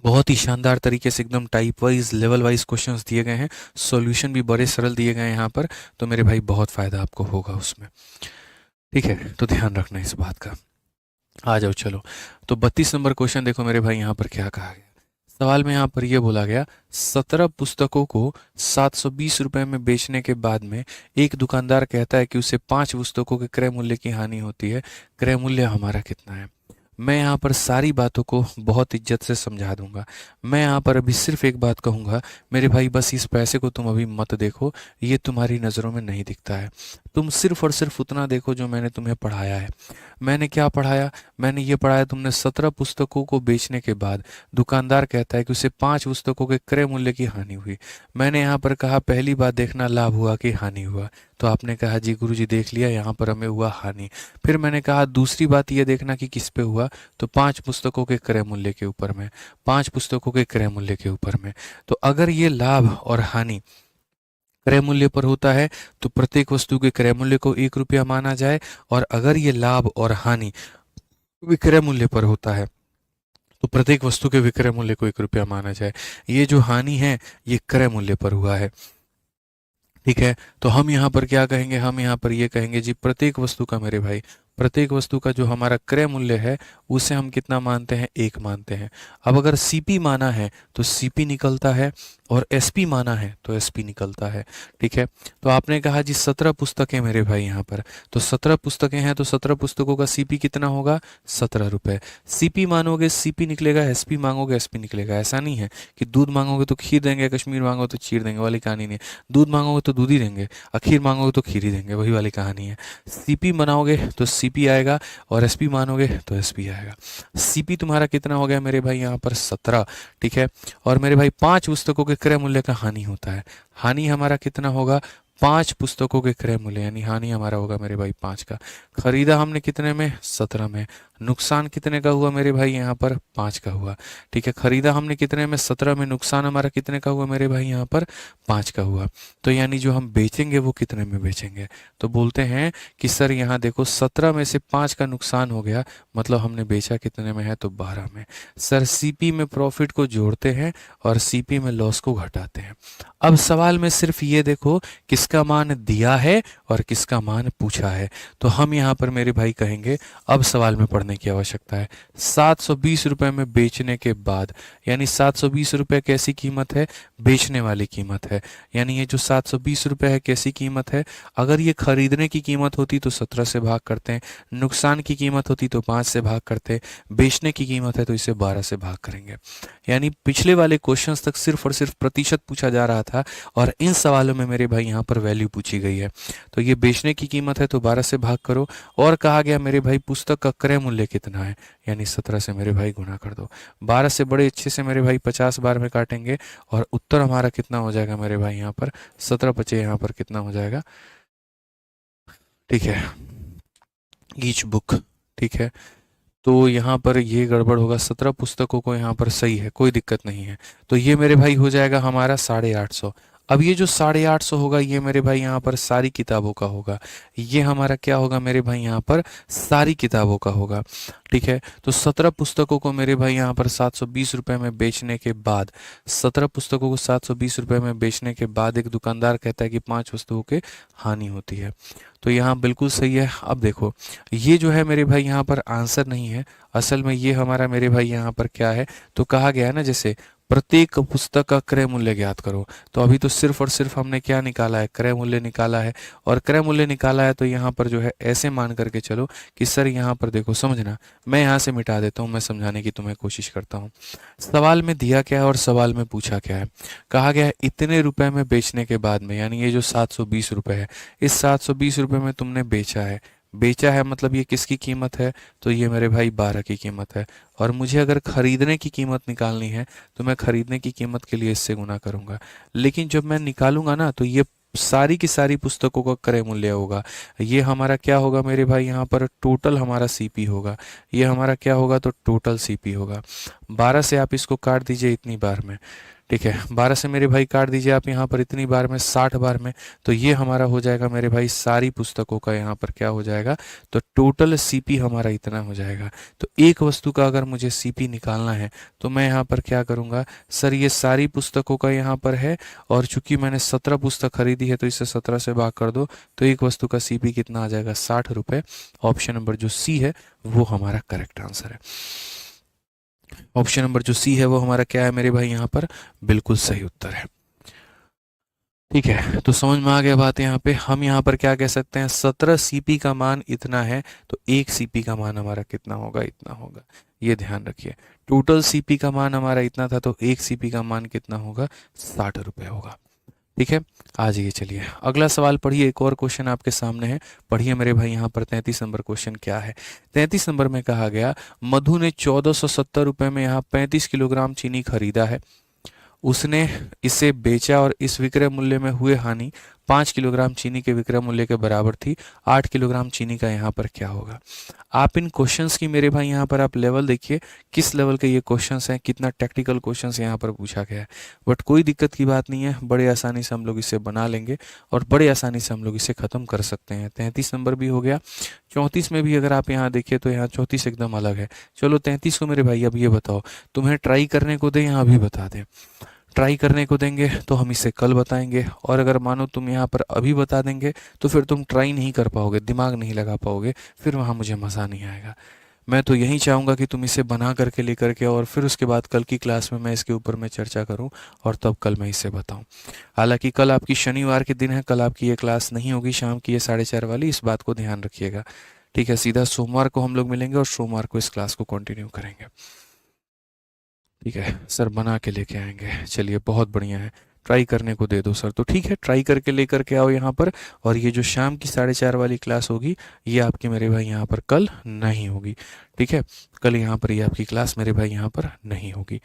Speaker 1: बहुत ही शानदार तरीके से एकदम type wise level wise questions दिए गए हैं, सॉल्यूशन भी बड़े सरल दिए गए हैं यहाँ पर, तो मेरे भाई बहुत फ़ायदा आपको होगा उसमें। ठीक है, तो ध्यान रखना इस बात का। आ जाओ चलो, तो 32 नंबर क्वेश्चन देखो मेरे भाई, यहाँ पर क्या कहा गया सवाल में? यहाँ पर ये बोला गया 17 पुस्तकों को 720 रुपए में बेचने के बाद में एक दुकानदार कहता है कि उसे 5 पुस्तकों के क्रय मूल्य की हानि होती है, क्रय मूल्य हमारा कितना है? मैं यहाँ पर सारी बातों को बहुत इज्जत से समझा दूंगा। मैं यहाँ पर अभी सिर्फ एक बात कहूँगा मेरे भाई, बस इस पैसे को तुम अभी मत देखो, ये तुम्हारी नज़रों में नहीं दिखता है। तुम सिर्फ और सिर्फ उतना देखो जो मैंने तुम्हें पढ़ाया है। मैंने क्या पढ़ाया? मैंने ये पढ़ाया तुमने 17 पुस्तकों को बेचने के बाद दुकानदार कहता है कि उसे 5 पुस्तकों के क्रय मूल्य की हानि हुई। मैंने यहाँ पर कहा पहली बात देखना लाभ हुआ कि हानि हुआ, तो आपने कहा जी गुरुजी देख लिया, यहाँ पर हमें हुआ हानि। फिर मैंने कहा दूसरी बात ये देखना कि किस पे हुआ, तो 5 पुस्तकों के क्रय मूल्य के ऊपर में, 5 पुस्तकों के क्रय मूल्य के ऊपर में। तो अगर ये लाभ और हानि क्रय मूल्य पर होता है तो प्रत्येक वस्तु के क्रय मूल्य को 1 रुपया माना जाए, और अगर ये लाभ और हानि विक्रय मूल्य पर होता है तो प्रत्येक वस्तु के विक्रय मूल्य को 1 रुपया माना जाए। ये जो हानि है ये क्रय मूल्य पर हुआ है। ठीक है, तो हम यहाँ पर क्या कहेंगे? हम यहाँ पर ये कहेंगे जी प्रत्येक वस्तु का मेरे भाई, प्रत्येक वस्तु का जो हमारा क्रय मूल्य है उसे हम कितना मानते हैं? 1 मानते हैं। अब अगर सीपी माना है तो सीपी निकलता है, और एसपी माना है तो एसपी निकलता है। ठीक है, तो आपने कहा जी 17 पुस्तकें मेरे भाई यहाँ पर, तो 17 पुस्तकें हैं तो 17 पुस्तकों का सीपी कितना होगा? 17 रुपये। सीपी मानोगे सीपी निकलेगा, एसपी मांगोगे एसपी निकलेगा। ऐसा नहीं है कि दूध मांगोगे तो खीर देंगे, कश्मीर मांगोगे तो चीर देंगे, वाली कहानी नहीं है। दूध मांगोगे तो दूध ही देंगे, खीर मांगोगे तो खीर ही देंगे, वही वाली कहानी है। सीपी बनाओगे तो सीपी आएगा, और एसपी मानोगे तो एसपी आएगा। सीपी तुम्हारा कितना हो गया मेरे भाई यहाँ पर? 17। ठीक है, और मेरे भाई 5 पुस्तकों के क्रय मूल्य का हानि होता है। हानि हमारा कितना होगा? 5 पुस्तकों के क्रय मूल्य, यानी हानि हमारा होगा मेरे भाई 5 का। खरीदा हमने कितने में? 17 में। नुकसान कितने का हुआ मेरे भाई यहाँ पर? 5 का हुआ। ठीक है, खरीदा हमने कितने में? 17 में। नुकसान हमारा कितने का हुआ मेरे भाई यहाँ पर? 5 का हुआ। तो यानी जो हम बेचेंगे वो कितने में बेचेंगे? तो बोलते हैं कि सर यहाँ देखो 17 में से 5 का नुकसान हो गया, मतलब हमने बेचा कितने में है? तो 12 में। सर सीपी में प्रॉफिट को जोड़ते हैं और सीपी में लॉस को घटाते हैं। अब सवाल में सिर्फ ये देखो किसका मान दिया है और किसका मान पूछा है। तो हम यहाँ पर मेरे भाई कहेंगे अब सवाल में पढ़ने की आवश्यकता है। 720 रुपये में बेचने के बाद, यानी 720 रुपये कैसी कीमत है? बेचने वाली कीमत है। यानी ये जो 720 रुपये है कैसी कीमत है? अगर ये खरीदने की कीमत होती तो 17 से भाग करते हैं, नुकसान की कीमत होती तो 5 से भाग करते हैं, बेचने की कीमत है तो इसे 12 से भाग करेंगे। यानी पिछले वाले क्वेश्चंस तक सिर्फ और सिर्फ प्रतिशत पूछा जा रहा था, और इन सवालों में मेरे भाई यहाँ पर वैल्यू पूछी गई है। तो ये बेचने की कीमत है तो 12 से भाग करो, और कहा गया मेरे भाई पुस्तक का क्रय मूल्य कितना है, यानी 17 से मेरे भाई गुना कर दो। 12 से बड़े अच्छे से मेरे भाई 50 बार में काटेंगे, और उत्तर हमारा कितना हो जाएगा मेरे भाई यहाँ पर? 17 बचे यहाँ पर कितना हो जाएगा? ठीक है, ईच बुक। ठीक है, तो यहाँ पर ये गड़बड़ होगा, 17 पुस्तकों को यहाँ पर सही है, कोई दिक्कत नहीं है। तो ये मेरे भाई हो जाएगा हमारा 850। अब ये जो 850 होगा ये मेरे भाई यहाँ पर सारी किताबों का होगा, ये हमारा क्या होगा मेरे भाई यहाँ पर सारी किताबों का होगा। ठीक है, तो 17 पुस्तकों को मेरे भाई यहाँ पर 720 रुपये में बेचने के बाद, 17 पुस्तकों को 720 रुपये में बेचने के बाद एक दुकानदार कहता है कि 5 वस्तुओं के हानि होती है। तो यहाँ बिल्कुल सही है। अब देखो ये जो है मेरे भाई यहाँ पर आंसर नहीं है, असल में ये हमारा मेरे भाई यहाँ पर क्या है, तो कहा गया है ना जैसे प्रत्येक पुस्तक का क्रय मूल्य ज्ञात करो। तो अभी तो सिर्फ और सिर्फ हमने क्या निकाला है, क्रय मूल्य निकाला है। और क्रय मूल्य निकाला है तो यहाँ पर जो है ऐसे मान करके चलो कि सर यहाँ पर देखो, समझना, मैं यहाँ से मिटा देता हूँ, मैं समझाने की तुम्हें कोशिश करता हूँ। सवाल में दिया क्या है और सवाल में पूछा क्या है, कहा गया है इतने रुपए में बेचने के बाद में, यानी ये जो 720 रुपये है, इस 720 रुपये में तुमने बेचा है। बेचा है मतलब ये किसकी कीमत है, तो ये मेरे भाई 12 की कीमत है। और मुझे अगर खरीदने की कीमत निकालनी है तो मैं खरीदने की कीमत के लिए इससे गुना करूंगा। लेकिन जब मैं निकालूंगा ना तो ये सारी की सारी पुस्तकों का क्रय मूल्य होगा। ये हमारा क्या होगा मेरे भाई यहाँ पर, टोटल हमारा सीपी होगा। ये हमारा क्या होगा, तो टोटल सीपी होगा। 12 से आप इसको काट दीजिए इतनी बार में, ठीक है, 12 से मेरे भाई काट दीजिए आप यहाँ पर इतनी बार में, 60 बार में, तो ये हमारा हो जाएगा मेरे भाई सारी पुस्तकों का यहाँ पर क्या हो जाएगा, तो टोटल सीपी हमारा इतना हो जाएगा। तो एक वस्तु का अगर मुझे सीपी निकालना है तो मैं यहाँ पर क्या करूँगा, सर ये सारी पुस्तकों का यहाँ पर है, और चूंकि मैंने 17 पुस्तक खरीदी है तो इसे 17 से भाग कर दो, तो एक वस्तु का सीपी कितना आ जाएगा, 60 रुपये। ऑप्शन नंबर जो सी है वो हमारा करेक्ट आंसर है। ऑप्शन नंबर जो सी है वो हमारा क्या है मेरे भाई यहाँ पर, बिल्कुल सही उत्तर है। ठीक है, तो समझ में आ गया बात। यहाँ पे हम यहाँ पर क्या कह सकते हैं, 17 सीपी का मान इतना है तो एक सीपी का मान हमारा कितना होगा, इतना होगा। ये ध्यान रखिए, टोटल सीपी का मान हमारा इतना था तो एक सीपी का मान कितना होगा, 60 रुपये होगा। ठीक है, आ जाइए, चलिए अगला सवाल पढ़िए। एक और क्वेश्चन आपके सामने है, पढ़िए मेरे भाई। यहाँ पर 33 नंबर क्वेश्चन क्या है, 33 नंबर में कहा गया मधु ने 1470 रुपये में यहाँ 35 किलोग्राम चीनी खरीदा है। उसने इसे बेचा और इस विक्रय मूल्य में हुए हानि 5 किलोग्राम चीनी के विक्रय मूल्य के बराबर थी। 8 किलोग्राम चीनी का यहाँ पर क्या होगा। आप इन क्वेश्चंस की मेरे भाई यहाँ पर आप लेवल देखिए, किस लेवल के ये क्वेश्चंस हैं, कितना टेक्निकल क्वेश्चंस यहाँ पर पूछा गया है। बट कोई दिक्कत की बात नहीं है, बड़े आसानी से हम लोग इसे बना लेंगे और बड़े आसानी से हम लोग इसे ख़त्म कर सकते हैं। 33 नंबर भी हो गया। 34 में भी अगर आप यहाँ देखिए तो यहाँ 34 एकदम अलग है। चलो 33 को मेरे भाई अब ये बताओ, तुम्हें ट्राई करने को दें या अभी बता दें। ट्राई करने को देंगे तो हम इसे कल बताएंगे, और अगर मानो तुम यहाँ पर अभी बता देंगे तो फिर तुम ट्राई नहीं कर पाओगे, दिमाग नहीं लगा पाओगे, फिर वहाँ मुझे मज़ा नहीं आएगा। मैं तो यही चाहूँगा कि तुम इसे बना करके लेकर के, और फिर उसके बाद कल की क्लास में मैं इसके ऊपर मैं चर्चा करूँ और तब कल मैं इसे बताऊँ। हालांकि कल आपकी शनिवार के दिन है, कल आपकी ये क्लास नहीं होगी शाम की, ये 4:30 वाली, इस बात को ध्यान रखिएगा। ठीक है, सीधा सोमवार को हम लोग मिलेंगे और सोमवार को इस क्लास को कंटिन्यू करेंगे। ठीक है सर, बना के लेके आएंगे, चलिए बहुत बढ़िया है। ट्राई करने को दे दो सर, तो ठीक है ट्राई करके लेकर के आओ यहाँ पर। और ये जो शाम की 4:30 वाली क्लास होगी ये आपकी मेरे भाई यहाँ पर कल नहीं होगी। ठीक है, कल यहाँ पर ये आपकी क्लास मेरे भाई यहाँ पर नहीं होगी।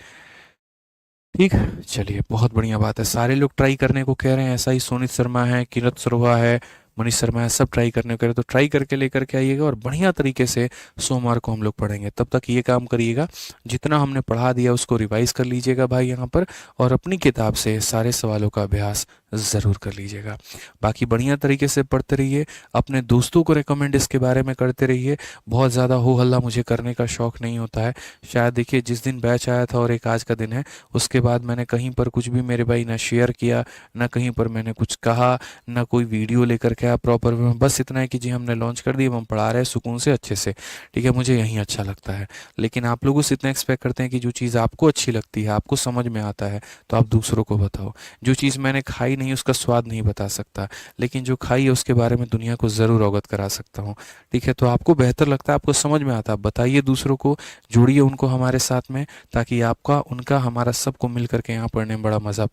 Speaker 1: ठीक, चलिए बहुत बढ़िया बात है, सारे लोग ट्राई करने को कह रहे हैं। ऐसा ही सोनित शर्मा है, किरत सरोवा है, मनीष शर्मा है, सब ट्राई करने को कह रहे हैं। तो ट्राई करके लेकर के आइएगा और बढ़िया तरीके से सोमवार को हम लोग पढ़ेंगे। तब तक ये काम करिएगा, जितना हमने पढ़ा दिया उसको रिवाइज कर लीजिएगा भाई यहाँ पर, और अपनी किताब से सारे सवालों का अभ्यास ज़रूर कर लीजिएगा। बाकी बढ़िया तरीके से पढ़ते रहिए, अपने दोस्तों को रिकमेंड इसके बारे में करते रहिए। बहुत ज़्यादा हो हल्ला मुझे करने का शौक़ नहीं होता है। शायद देखिए जिस दिन बैच आया था और एक आज का दिन है, उसके बाद मैंने कहीं पर कुछ भी मेरे भाई ना शेयर किया, ना कहीं पर मैंने कुछ कहा, ना कोई वीडियो लेकर के प्रॉपर में। बस इतना है कि जी हमने लॉन्च कर दिया, हम पढ़ा रहे हैं सुकून से अच्छे से। ठीक है, मुझे यही अच्छा लगता है। लेकिन आप लोगों से इतना एक्सपेक्ट करते हैं कि जो चीज़ आपको अच्छी लगती है, आपको समझ में आता है, तो आप दूसरों को बताओ। जो चीज़ मैंने खाई नहीं उसका स्वाद नहीं बता सकता, लेकिन जो खाई है उसके बारे में दुनिया को ज़रूर अवगत करा सकता हूँ। ठीक है, तो आपको बेहतर लगता है, आपको समझ में आता है, बताइए दूसरों को, जोड़िए उनको हमारे साथ में, ताकि आपका उनका हमारा सबको मिल करके यहाँ पढ़ने में बड़ा मज़ा